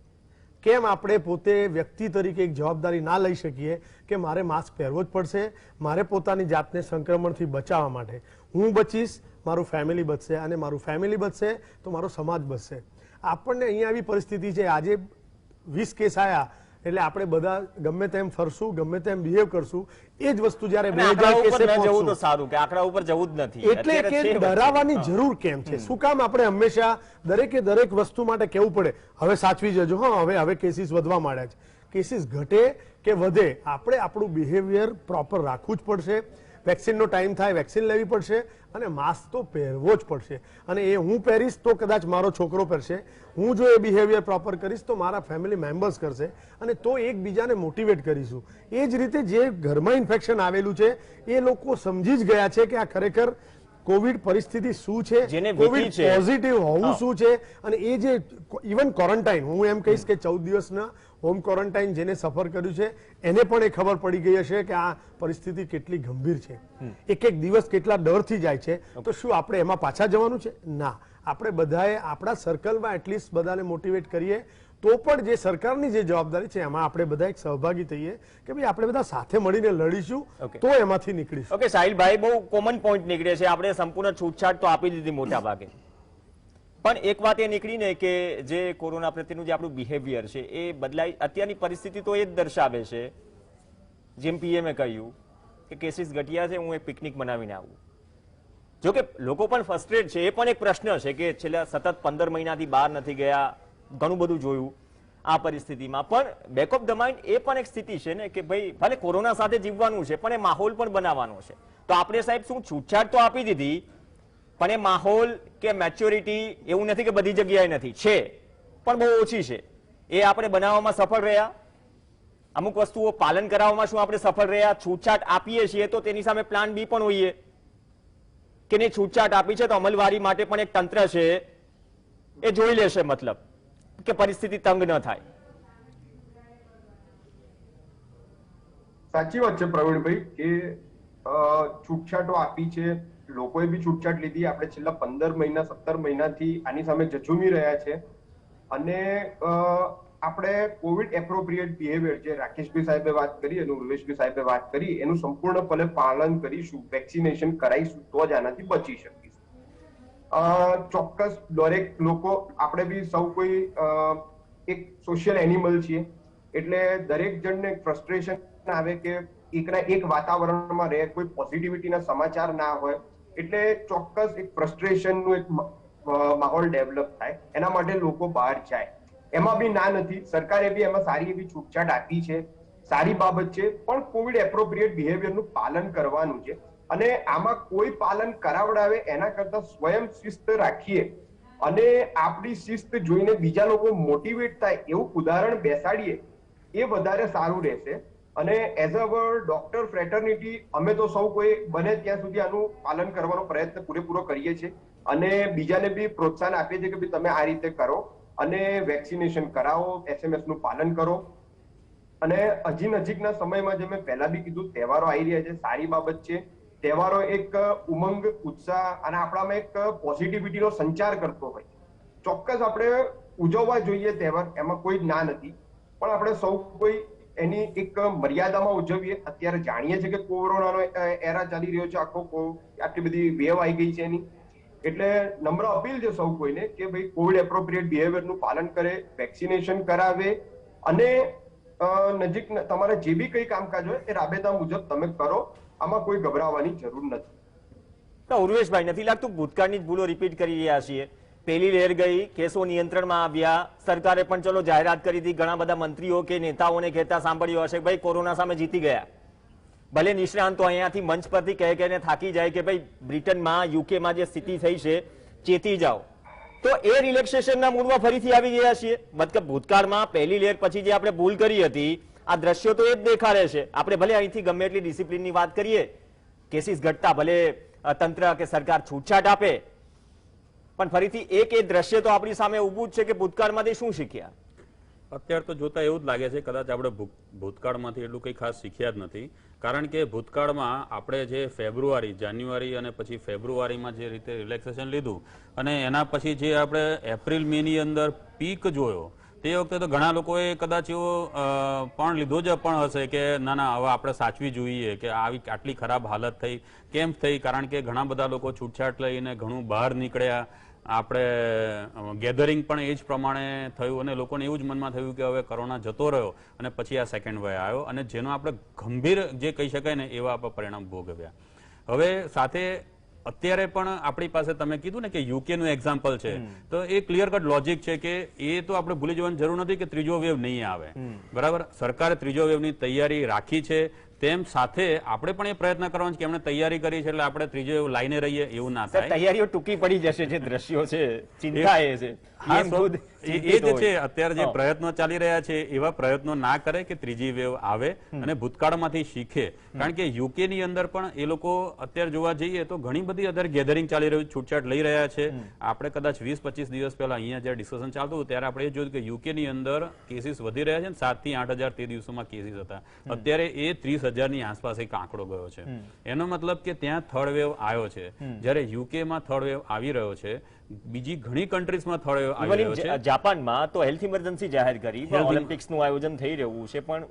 કેમ આપણે પોતે વ્યક્તિ તરીકે એક જવાબદારી ના લઈ શકીએ કે મારે માસ્ક પહેરવો જ પડશે, મારે પોતાની જાતને સંક્રમણથી બચાવવા માટે. હું બચીશ, મારું ફેમિલી બચશે, અને મારું ફેમિલી બચશે તો મારો સમાજ બચશે. આપણને અહીંયા આવી પરિસ્થિતિ છે, આજે 20 કેસ આવ્યા એટલે આપણે બધા ગમે તેમ ફરશું, ગમે તેમ બિહેવ કરશું. એ જ વસ્તુ જ્યારે 2000 કેસે જવું તો સારું કે આંકડા ઉપર જવું જ નથી. એટલે કે ડરાવવાની જરૂર કેમ છે? શું કામ આપણે હંમેશા દરેકે દરેક વસ્તુ માટે કહેવું પડે હવે સાચવી જજો, હા હવે કેસીસ વધવા માંડ્યા છે. કેસીસ ઘટે કે વધે, આપણે આપણું બિહેવિયર પ્રોપર રાખવું જ પડશે. વેક્સિનનો ટાઈમ થાય, વેક્સિન લેવી પડશે અને માસ્ક તો પહેરવો જ પડશે. અને એ હું પહેરીશ તો કદાચ મારો છોકરો પહેરશે, હું જો એ બિહેવિયર પ્રોપર કરીશ તો મારા ફેમિલી મેમ્બર્સ કરશે, અને તો એકબીજાને મોટિવેટ કરીશું. એ જ રીતે જે ઘરમાં ઇન્ફેક્શન આવેલું છે એ લોકો સમજી જ ગયા છે કે આ ખરેખર કોવિડ પરિસ્થિતિ શું છે, કોવિડ પોઝિટિવ હોવું શું છે. અને એ જે ઇવન ક્વોરન્ટાઇન, હું એમ કહીશ કે 14 દિવસના હોમ ક્વોરન્ટાઇન જેને સફર કર્યું છે એને પણ એ ખબર પડી ગઈ હશે કે આ પરિસ્થિતિ કેટલી ગંભીર છે. એક દિવસ કેટલા ડરથી જાય છે. તો શું આપણે એમાં પાછા જવાનું છે? ના. આપણે બધાએ આપણા સર્કલમાં એટલીસ્ટ બધાને મોટિવેટ કરીએ તો પણ જે સરકારની જે જવાબદારી છે એમાં આપણે બધા એક સહભાગી થઈએ કે ભાઈ આપણે બધા સાથે મળીને લડીશું તો એમાંથી નીકળીશું. ઓકે સાહિલભાઈ, બહુ કોમન પોઈન્ટ નીકળે છે. આપણે સંપૂર્ણ છૂટછાટ તો આપી દીધી મોટા ભાગે, પણ એક વાત એ નીકળીને કે જે કોરોના પ્રત્યેનું જે આપણું બિહેવિયર છે એ બદલાઈ. અત્યારની પરિસ્થિતિ તો એ જ દર્શાવે છે, જેમ પીએમએ કહ્યું કે કેસીસ ઘટ્યા છે, હું એક પિકનિક બનાવીને આવું. જો કે લોકો પણ ફ્રસ્ટ્રેટ છે, એ પણ એક પ્રશ્ન છે કે છેલ્લા સતત 15 મહિનાથી બહાર નથી ગયા, ઘણું બધું જોયું આ પરિસ્થિતિમાં. પણ બેક ઓફ ધ માઇન્ડ એ પણ એક સ્થિતિ છે ને કે ભાઈ ભલે કોરોના સાથે જીવવાનું છે પણ એ માહોલ પણ બનાવવાનો છે. તો આપણે સાહેબ શું છૂટછાટ તો આપી દીધી, પણ એ માહોલ કે મેચ્યોરિટી એવું નથી કે બધી જગ્યાએ નથી, છે પણ બહુ ઓછી છે. એ આપણે બનાવવામાં સફળ રહ્યા, અમુક વસ્તુઓ પાલન કરાવવામાં શું આપણે સફળ રહ્યા? છૂટછાટ આપીએ છીએ તો તેની સામે પ્લાન બી પણ હોઈએ કે નહીં, છૂટછાટ આપી છે તો અમલવારી માટે પણ એક તંત્ર છે એ જોઈ લેશે, મતલબ કે પરિસ્થિતિ તંગ ન થાય. સાચી વાત છે પ્રવીણભાઈ કે છૂટછાટો આપી છે, લોકોએ બી છૂટછાટ લીધી. આપણે છેલ્લા 15 મહિના 17 મહિનાથી આની સામે ઝઝૂમી રહ્યા છે. અને આપણે કોવિડ એપ્રોપ્રિએટ બિહેવિયર જે રાકેશભાઈ સાહેબે વાત કરી અને ઉર્વેશભાઈ સાહેબે વાત કરી એનું સંપૂર્ણપણે પાલન કરીશું, વેક્સિનેશન કરાવીશું તો જ આનાથી બચી શકીશું. ચોક્કસ દરેક લોકો, આપણે બી સૌ કોઈ એક સોશિયલ એનિમલ છીએ, એટલે દરેક જણને ફ્રસ્ટ્રેશન આવે કે એકના એક વાતાવરણમાં રહે, કોઈ પોઝિટિવિટીના સમાચાર ના હોય, એટલે ચોક્કસ એક ફ્રસ્ટ્રેશનનું એક માહોલ ડેવલપ થાય. એના માટે લોકો બહાર જાય. એમાં બી ના નથી, સરકારે બી એમાં સારી એવી છૂટછાટ આપી છે, સારી બાબત છે. પણ કોવિડ એપ્રોપ્રિએટ બિહેવિયરનું પાલન કરવાનું છે. અને આમાં કોઈ પાલન કરાવડાવે એના કરતા સ્વયં શિસ્ત રાખીએ અને આપણી શિસ્ત જોઈને બીજા લોકો મોટિવેટ થાય એવું ઉદાહરણ બેસાડીએ, એ વધારે સારું રહેશે. અને એઝ અ ડોક્ટર ફ્રેટર્નિટી અમે તો સૌ કોઈ બને ત્યાં સુધી આનું પાલન કરવાનો પ્રયત્ન પૂરેપૂરો કરીએ છીએ અને બીજાને બી પ્રોત્સાહન આપીએ છીએ કે ભાઈ તમે આ રીતે કરો અને વેક્સિનેશન કરાવો, SMS નું પાલન કરો. અને હજી નજીકના સમયમાં જે મેં પહેલા બી કીધું, તહેવારો આવી રહ્યા છે, સારી બાબત છે. તહેવારો એક ઉમંગ, ઉત્સાહ અને આપણામાં એક પોઝિટિવિટીનો સંચાર કરતો હોય. ચોક્કસ આપણે ઉજવવા જોઈએ તહેવાર, એમાં કોઈ જ ના નથી, પણ આપણે સૌ કોઈ એની એક મર્યાદામાં ઉજવીએ. અત્યારે જાણીએ છીએ કે કોરોનાનો એરા ચાલી રહ્યો છે, આટલી બધી વેવ આવી ગઈ છે એની. એટલે નમ્ર અપીલ છે સૌ કોઈને કે ભાઈ કોવિડ એપ્રોપ્રિએટ બિહેવિયરનું પાલન કરે, વેક્સિનેશન કરાવે અને નજીક તમારે જે બી કઈ કામકાજ હોય એ રાબેતા મુજબ તમે કરો. આમાં કોઈ ગભરાવાની જરૂર નથી. તો ઉર્વેશભાઈ, નથી લાગતું ભૂતકાળની જ ભૂલો રિપીટ કરી રહ્યા છીએ? પહેલી લહેર ગઈ, કેસો નિયંત્રણમાં આવ્યા, સરકારે પણ ચલો જાહેરાત કરી હતી, ઘણા બધા મંત્રીઓ કે નેતાઓને કહેતા સાંભળ્યું હશે ભાઈ કોરોના સામે જીતી ગયા. ભલે નિષ્ણાંતો અહીંયાથી મંચ પરથી કહે કે થાકી જાય કે ભાઈ બ્રિટનમાં, યુકેમાં જે સ્થિતિ થઈ છે ચેતી જાઓ, તો એ રિલેક્સેશનના મૂડમાં ફરીથી આવી ગયા છીએ. મતલબ ભૂતકાળમાં પહેલી લહેર પછી જે આપણે ભૂલ કરી હતી, આ દ્રશ્યો તો એ જ દેખાડે છે. આપણે ભલે અહીંથી ગમે એટલી ડિસિપ્લિનની વાત કરીએ, કેસીસ ઘટતા ભલે તંત્ર કે સરકાર છૂટછાટ આપે, પણ ફરીથી એક એ દ્રશ્ય તો આપણી સામે ઊભું જ છે કે ભૂતકાળમાંથી શું શીખ્યા? અત્યારે તો જોતા એવું જ લાગે છે કદાચ આપણે ભૂતકાળમાંથી એટલું કંઈ ખાસ શીખ્યા જ નથી. કારણ કે ભૂતકાળમાં આપણે જે ફેબ્રુઆરી, જાન્યુઆરી અને પછી ફેબ્રુઆરીમાં જે રીતે રિલેક્સેશન લીધું અને એના પછી જે આપણે એપ્રિલ મેની અંદર પીક જોયો, તે વખતે તો ઘણા લોકોએ કદાચ એવો પણ લીધો જ પણ હશે કે ના ના હવે આપણે સાચવી જોઈએ કે આવી આટલી ખરાબ હાલત થઈ, કેમ થઈ? કારણ કે ઘણા બધા લોકો છૂટછાટ લઈને ઘણું બહાર નીકળ્યા, આપણે ગેધરિંગ પણ એ જ પ્રમાણે થયું અને લોકોને એવું જ મનમાં થયું કે હવે કોરોના જતો રહ્યો અને પછી આ સેકન્ડ વેવ આવ્યો અને જેનો આપણે ગંભીર જે કહી શકાય ને એવા આપણે પરિણામ ભોગવ્યા. હવે સાથે અત્યારે પણ આપણી પાસે તમે કીધું ને કે યુકે નું એક્ઝામ્પલ છે, તો એ ક્લિયર કટ લોજિક છે કે એ તો આપણે ભૂલી જવાની જરૂર નથી કે ત્રીજો વેવ નહીં આવે. બરાબર, સરકારે ત્રીજો વેવની તૈયારી રાખી છે, તેમ સાથે આપણે પણ એ પ્રયત્ન કરવાનો છે કે એમણે તૈયારી કરી છે એટલે આપણે ત્રીજો વેવ લાઈને રહીએ એવું ના થાય. તૈયારીઓ ટૂંકી પડી જશે, જે દ્રશ્યો છે, ચિંતા એ છે. એ જ છે અત્યારે જે પ્રયત્નો ચાલી રહ્યા છે એવા પ્રયત્નો ના કરે કે ત્રીજી વેવ આવે અને ભૂતકાળમાંથી શીખે. કારણ કે યુકે ની અંદર પણ એ લોકો અત્યારે જોવા જઈએ તો ઘણી બધી અત્યારે ગેધરિંગ ચાલી રહ્યું, છૂટછાટ લઈ રહ્યા છે. આપણે કદાચ 20-25 દિવસ પહેલા અહીંયા જયારે ડિસ્કશન ચાલતું હતું ત્યારે આપણે એ જોયું કે યુકે ની અંદર કેસીસ વધી રહ્યા છે, 7 થી 8,000 તે દિવસોમાં કેસીસ હતા. અત્યારે એ 30,000 ની આસપાસ એક આંકડો ગયો છે. એનો મતલબ કે ત્યાં થર્ડ વેવ આવ્યો છે. જયારે યુકેમાં થર્ડ વેવ આવી રહ્યો છે, બીજી ઘણી કન્ટ્રીઝમાં થર્ડ વેવ આવી રહ્યો છે. જાપાનમાં તો હેલ્થ ઇમરજન્સી જાહેર કરી, ઓલિમ્પિક્સનું આયોજન થઈ રહ્યું છે, પણ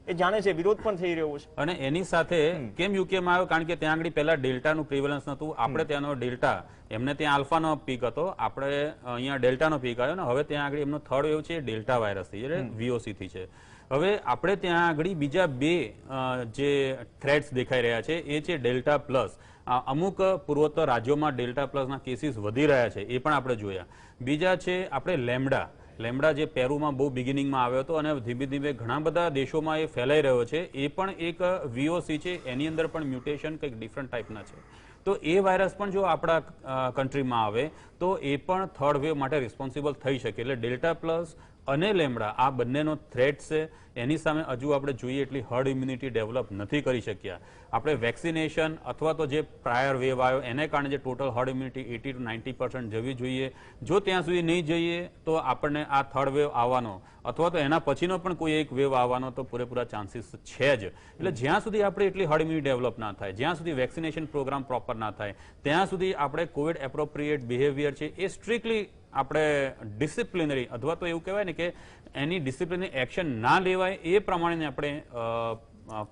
એ જાણે છે વિરોધ પણ થઈ રહ્યો છે. અને એની સાથે કેમ યુકેમાં આવ્યો? કારણ કે ત્યાં આગળ પહેલા ડેલ્ટાનું પ્રિવેલન્સ નતું. આપણે ત્યાંનો ડેલ્ટા, એમને ત્યાં આલ્ફાનો પીક હતો, આપણે અહીંયા ડેલ્ટાનો પીક આવ્યો ને હવે ત્યાં આગળ એમનો થર્ડ વેવ છે ડેલ્ટા વાયરસથી, એટલે VOC થી છે. હવે આપણે ત્યાં આગળ બીજા બે જે થ્રેટ્સ દેખાઈ રહ્યા છે એ છે ડેલ્ટા પ્લસ. અમુક પૂર્વોત્તર રાજ્યોમાં ડેલ્ટા પ્લસના કેસીસ વધી રહ્યા છે, એ પણ આપણે જોયા. બીજા છે આપણે લેમ્ડા જે પેરુમાં બહુ બિગિનિંગમાં આવ્યો હતો અને ધીમે ધીમે ઘણા બધા દેશોમાં એ ફેલાઈ રહ્યો છે. એ પણ એક VOC છે, એની અંદર પણ મ્યુટેશન કંઈક ડિફરન્ટ ટાઈપના છે. તો એ વાયરસ પણ જો આપણા કન્ટ્રીમાં આવે તો એ પણ થર્ડ વેવ માટે રિસ્પોન્સિબલ થઈ શકે. એટલે ડેલ્ટા પ્લસ અને લેમ્ડા આ બંનેનો થ્રેટ છે. એની સામે હજુ આપણે જોઈએ એટલી હર્ડ ઇમ્યુનિટી ડેવલપ નથી કરી શક્યા. આપણે વેક્સિનેશન અથવા તો જે પ્રાયર વેવ આવ્યો એને કારણે જે ટોટલ હર્ડ ઇમ્યુનિટી 80 to 90% જવી જોઈએ, જો ત્યાં સુધી નહીં જઈએ તો આપણને આ થર્ડ વેવ આવવાનો અથવા તો એના પછીનો પણ કોઈ એક વેવ આવવાનો તો પૂરેપૂરા ચાન્સીસ છે જ. એટલે જ્યાં સુધી આપણે એટલી હર્ડ ઇમ્યુનિટી ડેવલપ ના થાય, જ્યાં સુધી વેક્સિનેશન પ્રોગ્રામ પ્રોપર ના થાય, ત્યાં સુધી આપણે કોવિડ એપ્રોપ્રિએટ બિહેવિયર છે એ સ્ટ્રિક્ટલી આપણે ડિસિપ્લિનરી અથવા તો એવું કહેવાય ને કે એની ડિસિપ્લિનરી એક્શન ના લેવાય એ પ્રમાણે આપણે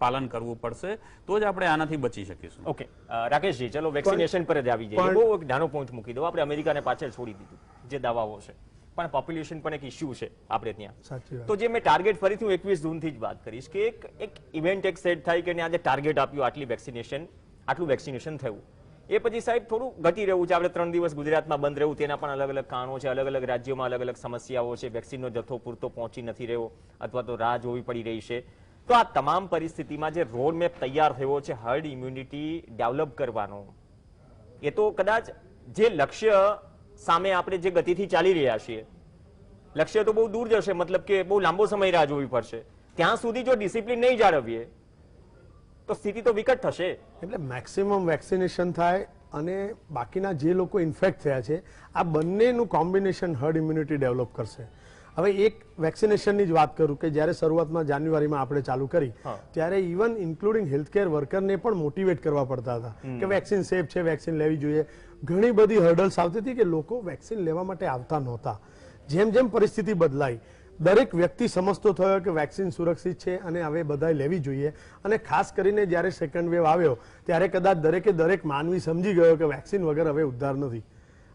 પાલન કરવું પડશે, તો જ આપણે આનાથી બચી શકીશું. ઓકે રાકેશજી, ચલો વેક્સિનેશન પર જ આવી જઈએ. બહુ એક નાનો પોઈન્ટ મૂકી દો, આપણે અમેરિકાને પાછળ છોડી દીધું, જે દાવાઓ છે, પણ પોપ્યુલેશન પણ એક ઇશ્યુ છે આપણે ત્યાં. તો જે મેં ટાર્ગેટ ફરીથી હું 21 જૂનથી જ વાત કરીશ કે એક ઇવેન્ટ એક સેટ થાય કે આજે ટાર્ગેટ આપ્યું આટલું વેક્સિનેશન થયું, એ પછી સાહેબ થોડું ઘટી રહ્યું છે. આપણે 3 દિવસ ગુજરાતમાં બંધ રહ્યું, તેના પણ અલગ અલગ કારણો છે, અલગ અલગ રાજ્યોમાં અલગ અલગ સમસ્યાઓ છે, વેક્સિનનો જથ્થો પૂરતો પહોંચી નથી રહ્યો અથવા તો રાહ જોવી પડી રહી છે. તો આ તમામ પરિસ્થિતિમાં જે રોડ મેપ તૈયાર થયો છે હર્ડ ઇમ્યુનિટી ડેવલપ કરવાનો, એ તો કદાચ જે લક્ષ્ય સામે આપણે જે ગતિથી ચાલી રહ્યા છીએ, લક્ષ્ય તો બહુ દૂર જશે, મતલબ કે બહુ લાંબો સમય રાહ જોવી પડશે. ત્યાં સુધી જો ડિસિપ્લિન નહીં જાળવીએ તો સ્થિતિ તો વિકટ થશે. એટલે મેક્સિમમ વેક્સિનેશન થાય અને બાકીના જે લોકો ઇન્ફેક્ટ થયા છે આ બંનેનું કોમ્બિનેશન હર્ડ ઇમ્યુનિટી ડેવલપ કરશે. હવે એક વેક્સિનેશનની જ વાત કરું કે જ્યારે શરૂઆતમાં જાન્યુઆરીમાં આપણે ચાલુ કરી ત્યારે ઇવન ઇન્ક્લુડિંગ હેલ્થકેર વર્કરને પણ મોટિવેટ કરવા પડતા હતા કે વેક્સિન સેફ છે, વેક્સિન લેવી જોઈએ. ઘણી બધી હર્ડલ્સ આવતી હતી કે લોકો વેક્સિન લેવા માટે આવતા નહોતા. જેમ જેમ પરિસ્થિતિ બદલાઈ દરેક વ્યક્તિ સમજતો થયો કે વેક્સિન સુરક્ષિત છે અને હવે બધાએ લેવી જોઈએ. અને ખાસ કરીને જ્યારે સેકન્ડ વેવ આવ્યો ત્યારે કદાચ દરેક માનવી સમજી ગયો કે વેક્સિન વગર હવે ઉદ્ધાર નથી.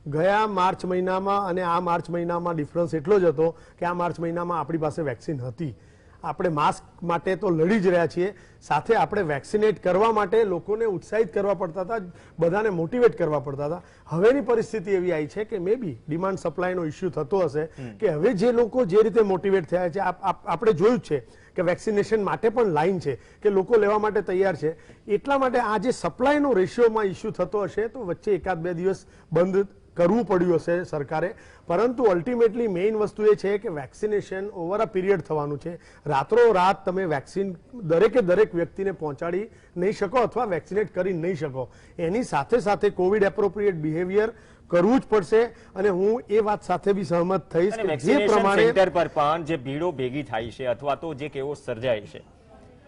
ગયા માર્ચ મહિનામાં અને આ માર્ચ મહિનામાં ડિફરન્સ એટલો જ હતો કે આ માર્ચ મહિનામાં આપણી પાસે વેક્સિન હતી. આપણે માસ્ક માટે તો લડી જ રહ્યા છીએ, સાથે આપણે વેક્સિનેટ કરવા માટે લોકોને ઉત્સાહિત કરવા પડતા હતા, બધાને મોટિવેટ કરવા પડતા હતા. હવેની પરિસ્થિતિ એવી આવી છે કે મે બી ડિમાન્ડ સપ્લાયનો ઇસ્યુ થતો હશે કે હવે જે લોકો જે રીતે મોટિવેટ થયા છે આપણે જોયું છે કે વેક્સિનેશન માટે પણ લાઈન છે કે લોકો લેવા માટે તૈયાર છે. એટલા માટે આ જે સપ્લાયનો રેશિયોમાં ઇસ્યુ થતો હશે તો વચ્ચે 1-2 દિવસ બંધ કરવું પડ્યું હશે સરકારે. પરંતુ અલ્ટિમેટલી મેઇન વસ્તુ એ છે કે વેક્સિનેશન ઓવર અ પીરિયડ થવાનું છે. રાતોરાત તમે વેક્સિન દરેક વ્યક્તિને પહોંચાડી નહીં શકો અથવા વેક્સિનેટ કરી નહીં શકો. એની સાથે સાથે કોવિડ એપ્રોપ્રિએટ બિહેવિયર કરવું જ પડશે. અને હું એ વાત સાથે બી સહમત થઈશ કે જે પ્રમાણે સેન્ટર પર પણ જે ભીડો ભેગી થાય છે અથવા તો જે કેવો સર્જાય છે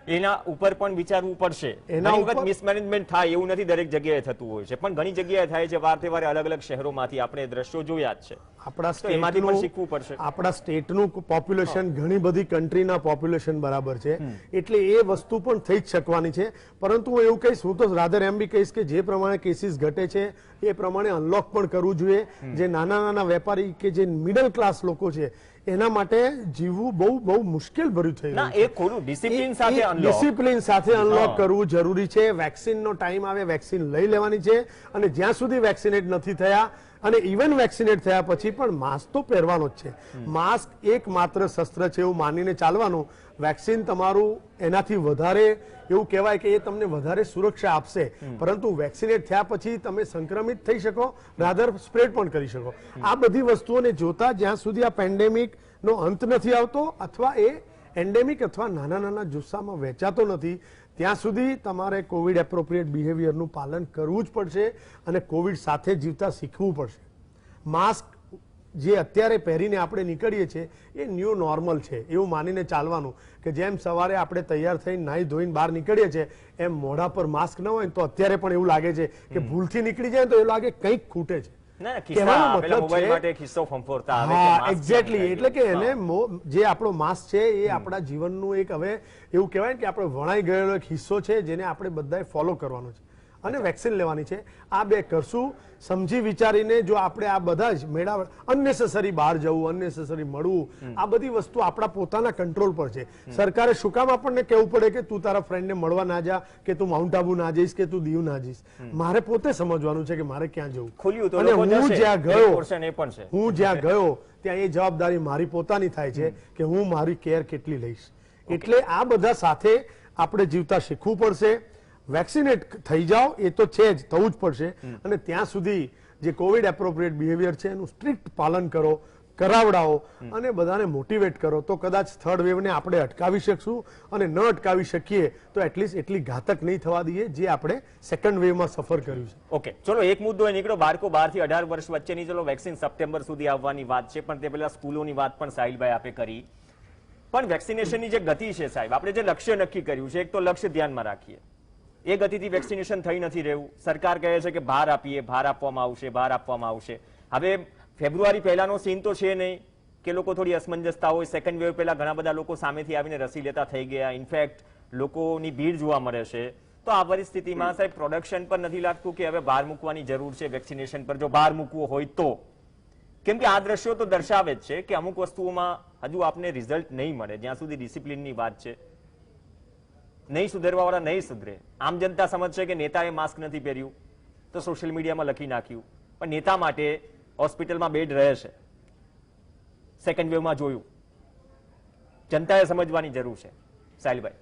એના ઉપર પણ વિચારવું પડશે. એના ઉપર મિસમેનેજમેન્ટ થાય એવું નથી દરેક જગ્યાએ થતું હોય છે, પણ ઘણી જગ્યાએ થાય છે. વાર તહેવારે અલગ અલગ શહેરોમાંથી આપણે દ્રશ્યો જોયા જ છે. એમાંથી પણ શીખવું પડશે. આપણા સ્ટેટનું પોપ્યુલેશન ઘણી બધી કન્ટ્રીના પોપ્યુલેશન બરાબર છે, એટલે એ વસ્તુ પણ થઈ જ શકવાની છે. પરંતુ હું એવું કહીશ, હું તો રાધર એમ બી કહીશ કે જે પ્રમાણે કેસીસ ઘટે છે એ પ્રમાણે અનલોક પણ કરવું જોઈએ. જે નાના વેપારી કે જે મિડલ ક્લાસ લોકો છે એના માટે જીવવું બહુ મુશ્કેલ ભર્યું થઈ રહ્યું છે. એ ખોટું ડિસિપ્લિન સાથે અનલોક કરવું જરૂરી છે. વેક્સિનનો ટાઈમ આવે વેક્સિન લઈ લેવાની છે અને જ્યાં સુધી વેક્સિનેટ નથી થયા અને ઇવન વેક્સિનેટ થયા પછી પણ માસ્ક તો પહેરવાનો જ છે. માસ્ક એકમાત્ર શસ્ત્ર છે એવું માનીને ચાલવાનું. વેક્સિન તમારું એનાથી વધારે એવું કહેવાય કે એ તમને વધારે સુરક્ષા આપશે, પરંતુ વેક્સિનેટ થયા પછી તમે સંક્રમિત થઈ શકો, રાધર સ્પ્રેડ પણ કરી શકો. આ બધી વસ્તુઓને જોતા જ્યાં સુધી આ પેન્ડેમિક નો અંત નથી આવતો અથવા એ એન્ડેમિક અથવા નાના જુસ્સામાં વહેંચાતો નથી ત્યાં સુધી તમારે કોવિડ એપ્રોપ્રિએટ બિહેવિયરનું પાલન કરવું જ પડશે અને કોવિડ સાથે જીવતા શીખવું પડશે. માસ્ક જે અત્યારે પહેરીને આપણે નીકળીએ છીએ એ ન્યૂ નોર્મલ છે એવું માનીને ચાલવાનું કે જેમ સવારે આપણે તૈયાર થઈને નાહી ધોઈને બહાર નીકળીએ છીએ એમ મોઢા પર માસ્ક ન હોય તો અત્યારે પણ એવું લાગે છે કે ભૂલથી નીકળી જાય તો એવું લાગે કંઈક ખૂટે છે. એક્ઝેક્ટલી, એટલે કે એને જે આપણો માસ્ક છે એ આપણા જીવનનું એક હવે એવું કહેવાય કે આપણે વણાઈ ગયેલો એક હિસ્સો છે જેને આપણે બધાએ ફોલો કરવાનો છે અને વેક્સિન લેવાની છે. આ બે કરશું સમજી વિચારીને. જો આપણે આ બધા જ મેળા અનનેસેસરી બહાર જવું, અનનેસેસરી મળવું, આ બધી વસ્તુ આપણા પોતાના કંટ્રોલ પર છે. સરકારે શું કામ આપણને કહેવું પડે કે તું તારા ફ્રેન્ડને મળવા ના જા, કે તું માઉન્ટ આબુ ના જઈશ, કે તું દીવ ના જઈશ? મારે પોતે સમજવાનું છે કે મારે ક્યાં જવું. અને હું જ્યાં ગયો ત્યાં એ જવાબદારી મારી પોતાની થાય છે કે હું મારી કેર કેટલી લઈશ. એટલે આ બધા સાથે આપણે જીવતા શીખવું પડશે. વેક્સિનેટ થઈ જાઓ એ તો છે જ, થવું જ પડશે. અને ત્યાં સુધી જે કોવિડ એપ્રોપ્રિએટ બિહેવિયર છે એનું સ્ટ્રિક્ટ પાલન કરો, કરાવડાવો અને બધાને મોટિવેટ કરો તો કદાચ થર્ડ વેવને આપણે અટકાવી શકશું. અને ન અટકાવી શકીએ તો એટલીસ્ટ એટલી ઘાતક નહીં થવા દઈએ જે આપણે સેકન્ડ વેવમાં સફર કર્યું છે. ઓકે, ચલો એક મુદ્દો એ નીકળ્યો, બાળકો 12 થી 18 વર્ષ વચ્ચેની. ચલો વેક્સિન સપ્ટેમ્બર સુધી આવવાની વાત છે, પણ તે પહેલા સ્કૂલોની વાત પણ સાહિલભાઈ આપે કરી. પણ વેક્સિનેશનની જે ગતિ છે સાહેબ, આપણે જે લક્ષ્ય નક્કી કર્યું છે, એક તો લક્ષ્ય ધ્યાનમાં રાખીએ, એ ગતિથી વેક્સિનેશન થઈ નથી રહ્યું. સરકાર કહે છે કે ભાર આપવામાં આવશે. હવે ફેબ્રુઆરી પહેલાનો સીન તો છે નહીં કે લોકો થોડી અસમંજસતા હોય. સેકન્ડ વેવ પહેલા ઘણા બધા લોકો સામેથી આવીને રસી લેતા થઈ ગયા. ઇનફેક્ટ લોકોની ભીડ જોવા મળે છે. તો આ પરિસ્થિતિમાં સાહેબ પ્રોડક્શન પર નથી લાગતું કે હવે ભાર મૂકવાની જરૂર છે વેક્સિનેશન પર? જો ભાર મૂકવો હોય તો, કેમ કે આ દ્રશ્યો તો દર્શાવે જ છે કે અમુક વસ્તુઓમાં હજુ આપને રિઝલ્ટ નહીં મળે જ્યાં સુધી ડિસિપ્લિનની વાત છે. નહીં સુધરવા વાળા નહીં સુધરે. આમ જનતા સમજશે કે નેતાએ માસ્ક નથી પહેર્યું તો સોશિયલ મીડિયામાં લખી નાખ્યું, પણ નેતા માટે હોસ્પિટલમાં બેડ રહે છે. સેકન્ડ વેવમાં જોયું. જનતાએ સમજવાની જરૂર છે. સાહિલભાઈ,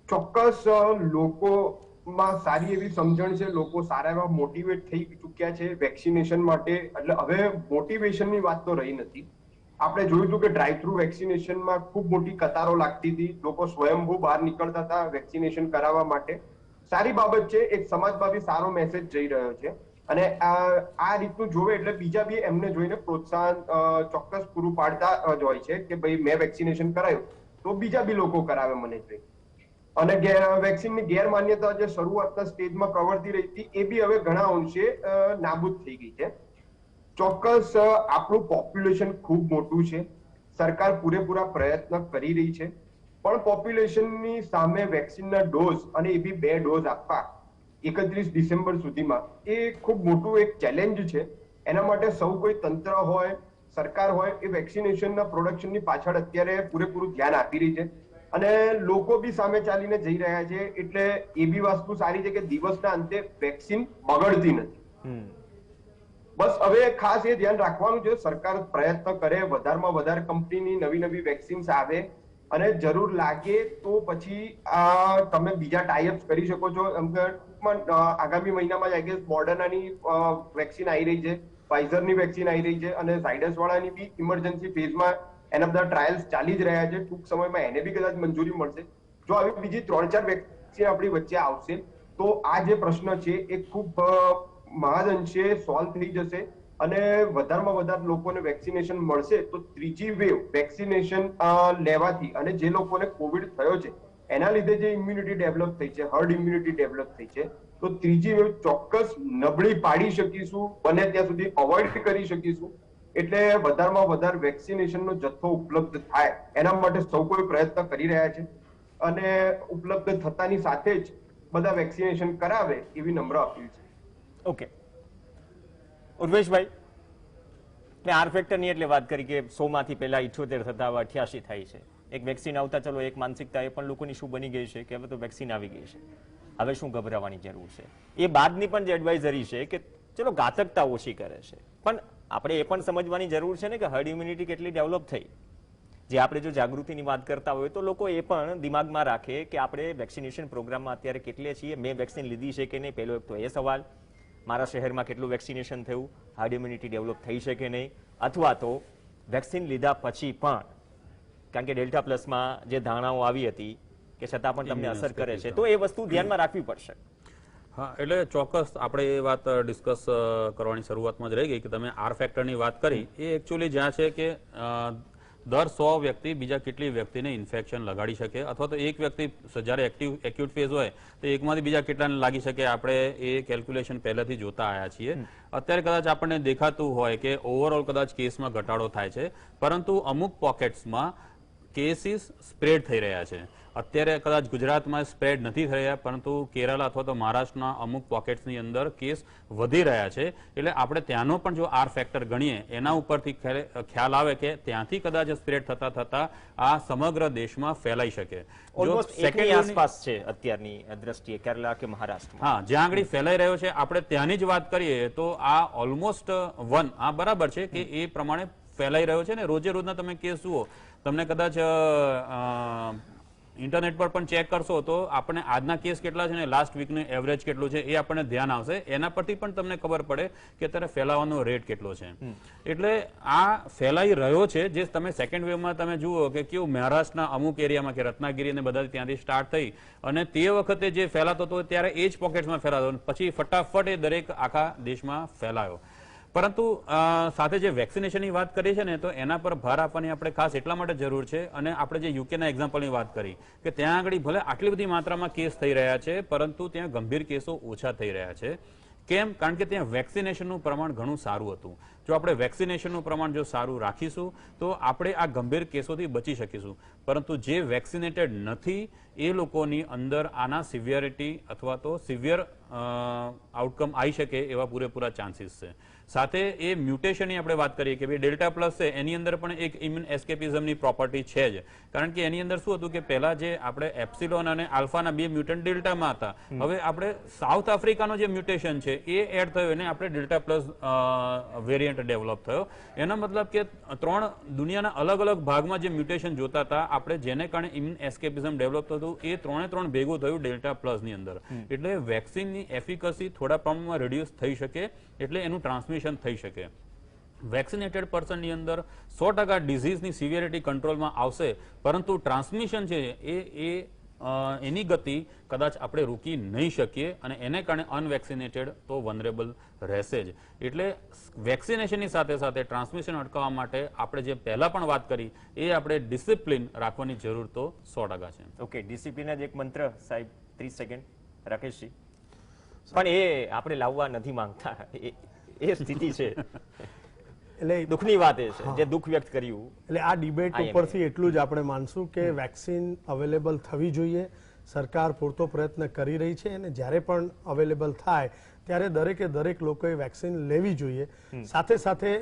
ચોક્કસ લોકોમાં સારી એવી સમજણ છે, લોકો સારા એવા મોટિવેટ થઈ ચુક્યા છે વેક્સિનેશન માટે. એટલે હવે મોટિવેશનની વાત તો રહી નથી. આપણે જોયું હતું કે ડ્રાઈવ થ્રુ વેક્સિનેશનમાં ખૂબ મોટી કતારો લાગતી હતી, લોકો સ્વયંભૂ બહાર નીકળતા હતા વેક્સિનેશન કરાવવા માટે. સારી બાબત છે, એક સમાજમાં બી સારો મેસેજ જઈ રહ્યો છે અને આ રીતનું જોવે એટલે બીજા બી એમને જોઈને પ્રોત્સાહન ચોક્કસ પૂરું પાડતા જ હોય છે કે ભાઈ મેં વેક્સિનેશન કરાયું તો બીજા બી લોકો કરાવે મને જોઈ. અને વેક્સિનની ગેરમાન્યતા જે શરૂઆતના સ્ટેજમાં પ્રવર્તી રહી હતી એ બી હવે ઘણા અંશે નાબૂદ થઈ ગઈ છે. ચોક્કસ આપણું પોપ્યુલેશન ખૂબ મોટું છે, સરકાર પૂરેપૂરા પ્રયત્ન કરી રહી છે, પણ પોપ્યુલેશનની સામે વેક્સિનના ડોઝ અને એ બી 2 ડોઝ આપવા 31 ડિસેમ્બર સુધીમાં એ ખૂબ મોટું એક ચેલેન્જ છે. એના માટે સૌ કોઈ તંત્ર હોય, સરકાર હોય, એ વેક્સિનેશનના પ્રોડક્શનની પાછળ અત્યારે પૂરેપૂરું ધ્યાન આપી રહી છે અને લોકો બી સામે ચાલીને જઈ રહ્યા છે. એટલે એ બી વસ્તુ સારી છે કે દિવસના અંતે વેક્સિન બગડતી નથી. બસ હવે ખાસ એ ધ્યાન રાખવાનું છે, સરકાર પ્રયત્ન કરે, વધારેમાં વધારે કંપનીની નવી વેક્સિન્સ આવે અને જરૂર લાગે તો પછી તમે બીજા ટાઈઅપ્સ કરી શકો છો. આગામી મહિનામાં આઈ ગેસ મોડર્નાની વેક્સિન આવી રહી છે, ફાઇઝરની વેક્સિન આવી રહી છે અને ઝાયડસ વાળાની બી ઇમરજન્સી ફેઝમાં એના બધા ટ્રાયલ્સ ચાલી જ રહ્યા છે. ટૂંક સમયમાં એને બી કદાચ મંજૂરી મળશે. જો આવી બીજી 3-4 વેક્સિન આપણી વચ્ચે આવશે તો આ જે પ્રશ્ન છે એ ખૂબ મહદઅંશે સોલ્વ થઈ જશે અને વધારેમાં વધારે લોકોને વેક્સિનેશન મળશે તો ત્રીજી વેવ વેક્સિનેશન લેવાથી અને જે લોકોને કોવિડ થયો છે એના લીધે જે ઇમ્યુનિટી ડેવલપ થઈ છે, હર્ડ ઇમ્યુનિટી ડેવલપ થઈ છે, તો ત્રીજી વેવ ચોક્કસ નબળી પાડી શકીશું, બને ત્યાં સુધી અવોઇડ કરી શકીશું. એટલે વધારેમાં વધારે વેક્સિનેશનનો જથ્થો ઉપલબ્ધ થાય એના માટે સૌ કોઈ પ્રયત્ન કરી રહ્યા છે અને ઉપલબ્ધ થતાની સાથે જ બધા વેક્સિનેશન કરાવે એવી નમ્ર અપીલ છે. ઓકે ઉર્વેશભાઈ, મેં આર ફેક્ટરની એટલે વાત કરી કે 100 માંથી પહેલા 78 થતા 88 થાય છે. એક વેક્સિન આવતા ચલો એક માનસિકતા એ પણ લોકોની શું બની ગઈ છે કે હવે તો વેક્સિન આવી ગઈ છે, હવે શું ગભરાવાની જરૂર છે. એ બાદની પણ જે એડવાઇઝરી છે કે ચલો ઘાતકતા ઓછી કરે છે, પણ આપણે એ પણ સમજવાની જરૂર છે ને કે હર્ડ ઇમ્યુનિટી કેટલી ડેવલપ થઈ. જે આપણે જો જાગૃતિની વાત કરતા હોય તો લોકો એ પણ દિમાગમાં રાખે કે આપણે વેક્સિનેશન પ્રોગ્રામમાં અત્યારે કેટલે છીએ, મેં વેક્સિન લીધી છે કે નહીં. પહેલો એક તો એ સવાલ, મારા શહેરમાં કેટલું વેક્સિનેશન થયું, હાર્ડ ઇમ્યુનિટી ડેવલપ થઈ છે કે નહીં, અથવા તો વેક્સિન લીધા પછી પણ, કારણ કે ડેલ્ટા પ્લસમાં જે ધારણાઓ આવી હતી કે છતાં પણ તમને અસર કરે છે, તો એ વસ્તુ ધ્યાનમાં રાખવી પડશે. હા, એટલે ચોક્કસ આપણે એ વાત ડિસ્કસ કરવાની શરૂઆતમાં જ રહી ગઈ કે તમે આર ફેક્ટરની વાત કરી. એ એકચ્યુઅલી જ્યાં છે કે દર 100 વ્યક્તિ બીજા કેટલી વ્યક્તિને ઇન્ફેક્શન લગાડી શકે, અથવા તો એક વ્યક્તિ જ્યારે એક્યુટ ફેઝ હોય તો એકમાંથી બીજા કેટલાને લાગી શકે. આપણે એ કેલ્ક્યુલેશન પહેલાથી જોતા આવ્યા છીએ. અત્યારે કદાચ આપણને દેખાતું હોય કે ઓવરઓલ કદાચ કેસમાં ઘટાડો થાય છે, પરંતુ અમુક પોકેટ્સમાં કેસીસ સ્પ્રેડ થઈ રહ્યા છે. અત્યારે કદાચ ગુજરાતમાં સ્પ્રેડ નથી થઈ રહ્યા, પરંતુ કેરળ અથવા તો મહારાષ્ટ્રના અમુક પોકેટ્સની અંદર કેસ વધી રહ્યા છે. એટલે આપણે ત્યાંનો પણ જો આર ફેક્ટર ગણીએ એના ઉપરથી ખ્યાલ આવે કે ત્યાંથી કદાચ સ્પ્રેડ થતા થતા આ સમગ્ર દેશમાં ફેલાઈ શકે. ઓલમોસ્ટ એકની આસપાસ છે અત્યારની દ્રષ્ટિએ કેરળ કે મહારાષ્ટ્રમાં. હા, જ્યાં આગળ ફેલાઈ રહ્યો છે આપણે ત્યાંની જ વાત કરીએ તો આ ઓલમોસ્ટ 1 આ બરાબર છે કે એ પ્રમાણે ફેલાઈ રહ્યો છે ને રોજે રોજના તમે કેસ જુઓ, તમને કદાચ ઇન્ટરનેટ પર પણ ચેક કરશો તો આપણને આજના કેસ કેટલા છે ને લાસ્ટ વીકનું એવરેજ કેટલું છે એ આપણને ધ્યાન આવશે. એના પરથી પણ તમને ખબર પડે કે અત્યારે ફેલાવાનો રેટ કેટલો છે. એટલે આ ફેલાઈ રહ્યો છે. જે તમે સેકન્ડ વેવમાં તમે જુઓ કે કેવું મહારાષ્ટ્રના અમુક એરિયામાં કે રત્નાગીરી અને બધા ત્યાંથી સ્ટાર્ટ થઈ અને તે વખતે જે ફેલાતો હતો ત્યારે એ જ પોકેટ્સમાં ફેલાતો, પછી ફટાફટ એ દરેક આખા દેશમાં ફેલાયો. પરંતુ સાથે જે વેક્સિનેશનની વાત કરી છે ને તો એના પર ભાર આપવાની આપણે ખાસ એટલા માટે જરૂર છે. અને આપણે જે યુકેના એક્ઝામ્પલની વાત કરી કે ત્યાં આગળ ભલે આટલી બધી માત્રામાં કેસ થઈ રહ્યા છે, પરંતુ ત્યાં ગંભીર કેસો ઓછા થઈ રહ્યા છે. કેમ? કારણ કે ત્યાં વેક્સિનેશનનું પ્રમાણ ઘણું સારું હતું. જો આપણે વેક્સિનેશનનું પ્રમાણ જો સારું રાખીશું તો આપણે આ ગંભીર કેસોથી બચી શકીશું. પરંતુ જે વેક્સિનેટેડ નથી એ લોકોની અંદર આના સિવિયરિટી અથવા તો સિવિયર આઉટકમ આવી શકે એવા પૂરેપૂરા ચાન્સીસ છે. સાથે એ મ્યુટેશનની આપણે વાત કરીએ કે ભાઈ ડેલ્ટા પ્લસ છે એની અંદર પણ એક ઇમ્યુન એસ્કેપિઝમની પ્રોપર્ટી છે જ. કારણ કે એની અંદર શું હતું કે પહેલા જે આપણે એપ્સિલોન અને આલ્ફાના 2 મ્યુટન્ટ ડેલ્ટામાં હતા, હવે આપણે સાઉથ આફ્રિકાનો જે મ્યુટેશન છે એ એડ થયો અને આપણે ડેલ્ટા પ્લસ વેરિયન્ટ ડેવલપ થયો. એનો મતલબ કે 3 દુનિયાના અલગ અલગ ભાગમાં જે મ્યુટેશન જોતા હતા આપણે, જેને કારણે ઇમ્યુન એસ્કેપિઝમ ડેવલપ થતું, એ 3 ભેગું થયું ડેલ્ટા પ્લસની અંદર. એટલે વેક્સિનની એફિકસી થોડા પ્રમાણમાં રિડ્યુસ થઈ શકે, એટલે એનું ટ્રાન્સમિશન થઈ શકે. વેક્સિનેટેડ પર્સનની અંદર 100% ડિઝીઝની સિવિયરિટી કંટ્રોલમાં આવશે, પરંતુ ટ્રાન્સમિશન છે એની ગતિ કદાચ આપણે રોકી નહીં શકીએ અને એને કારણે અનવેક્સિનેટેડ તો વનરેબલ રહેશે જ. એટલે વેક્સિનેશનની સાથે સાથે ટ્રાન્સમિશન અટકાવવા માટે આપણે જે પહેલા પણ વાત કરી એ આપણે ડિસિપ્લિન રાખવાની જરૂર તો 100% છે. ઓકે, ડિસિપ્લિન જ એક મંત્ર સાહેબ. 30 સેકન્ડ રાકેશજી. પણ એ આપણે લાવવા નથી માંગતા, એ સ્થિતિ છે. એટલે દુઃખની વાત એ છે જે દુઃખ વ્યક્ત કર્યું. એટલે આ ડિબેટ ઉપરથી એટલું જ આપણે માનશું કે વેક્સિન અવેલેબલ થવી જોઈએ. સરકાર પૂરતો પ્રયત્ન કરી રહી છે અને જ્યારે પણ અવેલેબલ થાય ત્યારે દરેક લોકોએ વેક્સિન લેવી જોઈએ. સાથે સાથે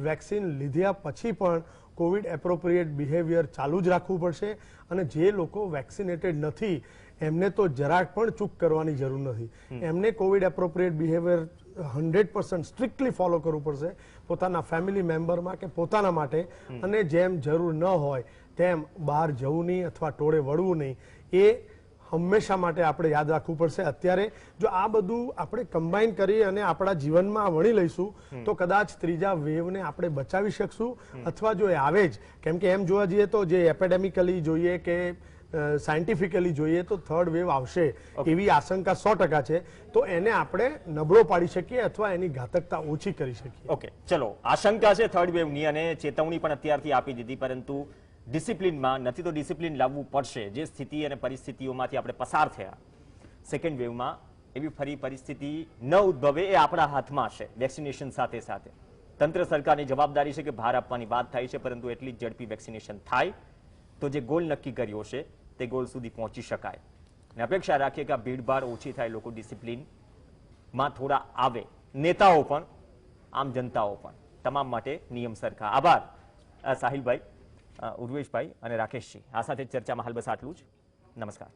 વેક્સિન લીધા પછી પણ કોવિડ એપ્રોપ્રિએટ બિહેવિયર ચાલુ જ રાખવું પડશે અને જે લોકો વેક્સિનેટેડ નથી એમને તો જરાક પણ ચૂક કરવાની જરૂર નથી. એમને Covid appropriate behaviour 100% strictly follow કરવું પડશે પોતાના ફેમિલી મેમ્બરમાં કે પોતાના માટે, અને જેમ જરૂર ન હોય તેમ બહાર જવું નહીં અથવા ટોળે વળવું નહીં. એ હંમેશા માટે આપણે યાદ રાખવું પડશે. અત્યારે જો આ બધું આપણે કમ્બાઈન કરી અને આપણા જીવનમાં વણી લઈશું તો કદાચ ત્રીજા વેવને આપણે બચાવી શકશું, અથવા જો એ આવે જ, કેમ કે એમ જોવા જઈએ તો જે એપેડેમિકલી જોઈએ કે સાયન્ટિફિકલી જોઈએ તો થર્ડ વેવ આવશે એવી આશંકા 100% છે. તો એને આપણે નબળો પાડી શકીએ અથવા એની ઘાતકતા ઓછી કરી શકીએ. ઓકે, ચલો, આશંકા છે થર્ડ વેવની અને ચેતવણી પણ અત્યારથી આપી દીધી, પરંતુ ડિસિપ્લિનમાં નથી તો ડિસિપ્લિન લાવવું પડશે. જે સ્થિતિ અને પરિસ્થિતિઓમાંથી આપણે પસાર થયા સેકન્ડ વેવમાં, એવી ફરી પરિસ્થિતિ ન ઉદ્ભવે એ આપણા હાથમાં છે. વેક્સિનેશન સાથે સાથે તંત્ર સરકારની જવાબદારી છે કે ભાર આપવાની વાત થાય છે, પરંતુ એટલી જ ઝડપી વેક્સિનેશન થાય તો જે ગોલ નક્કી કર્યો છે તે ગોલ સુધી પહોંચી શકાય. અને અપેક્ષા રાખીએ કે આ ભીડભાડ ઓછી થાય, લોકો ડિસિપ્લિનમાં થોડા આવે, નેતાઓ પણ, આમ જનતાઓ પણ, તમામ માટે નિયમ સરખા. આભાર સાહિલભાઈ, ઉર્વેશભાઈ અને રાકેશજી. આ સાથે ચર્ચામાં હાલ બસ આટલું જ. નમસ્કાર.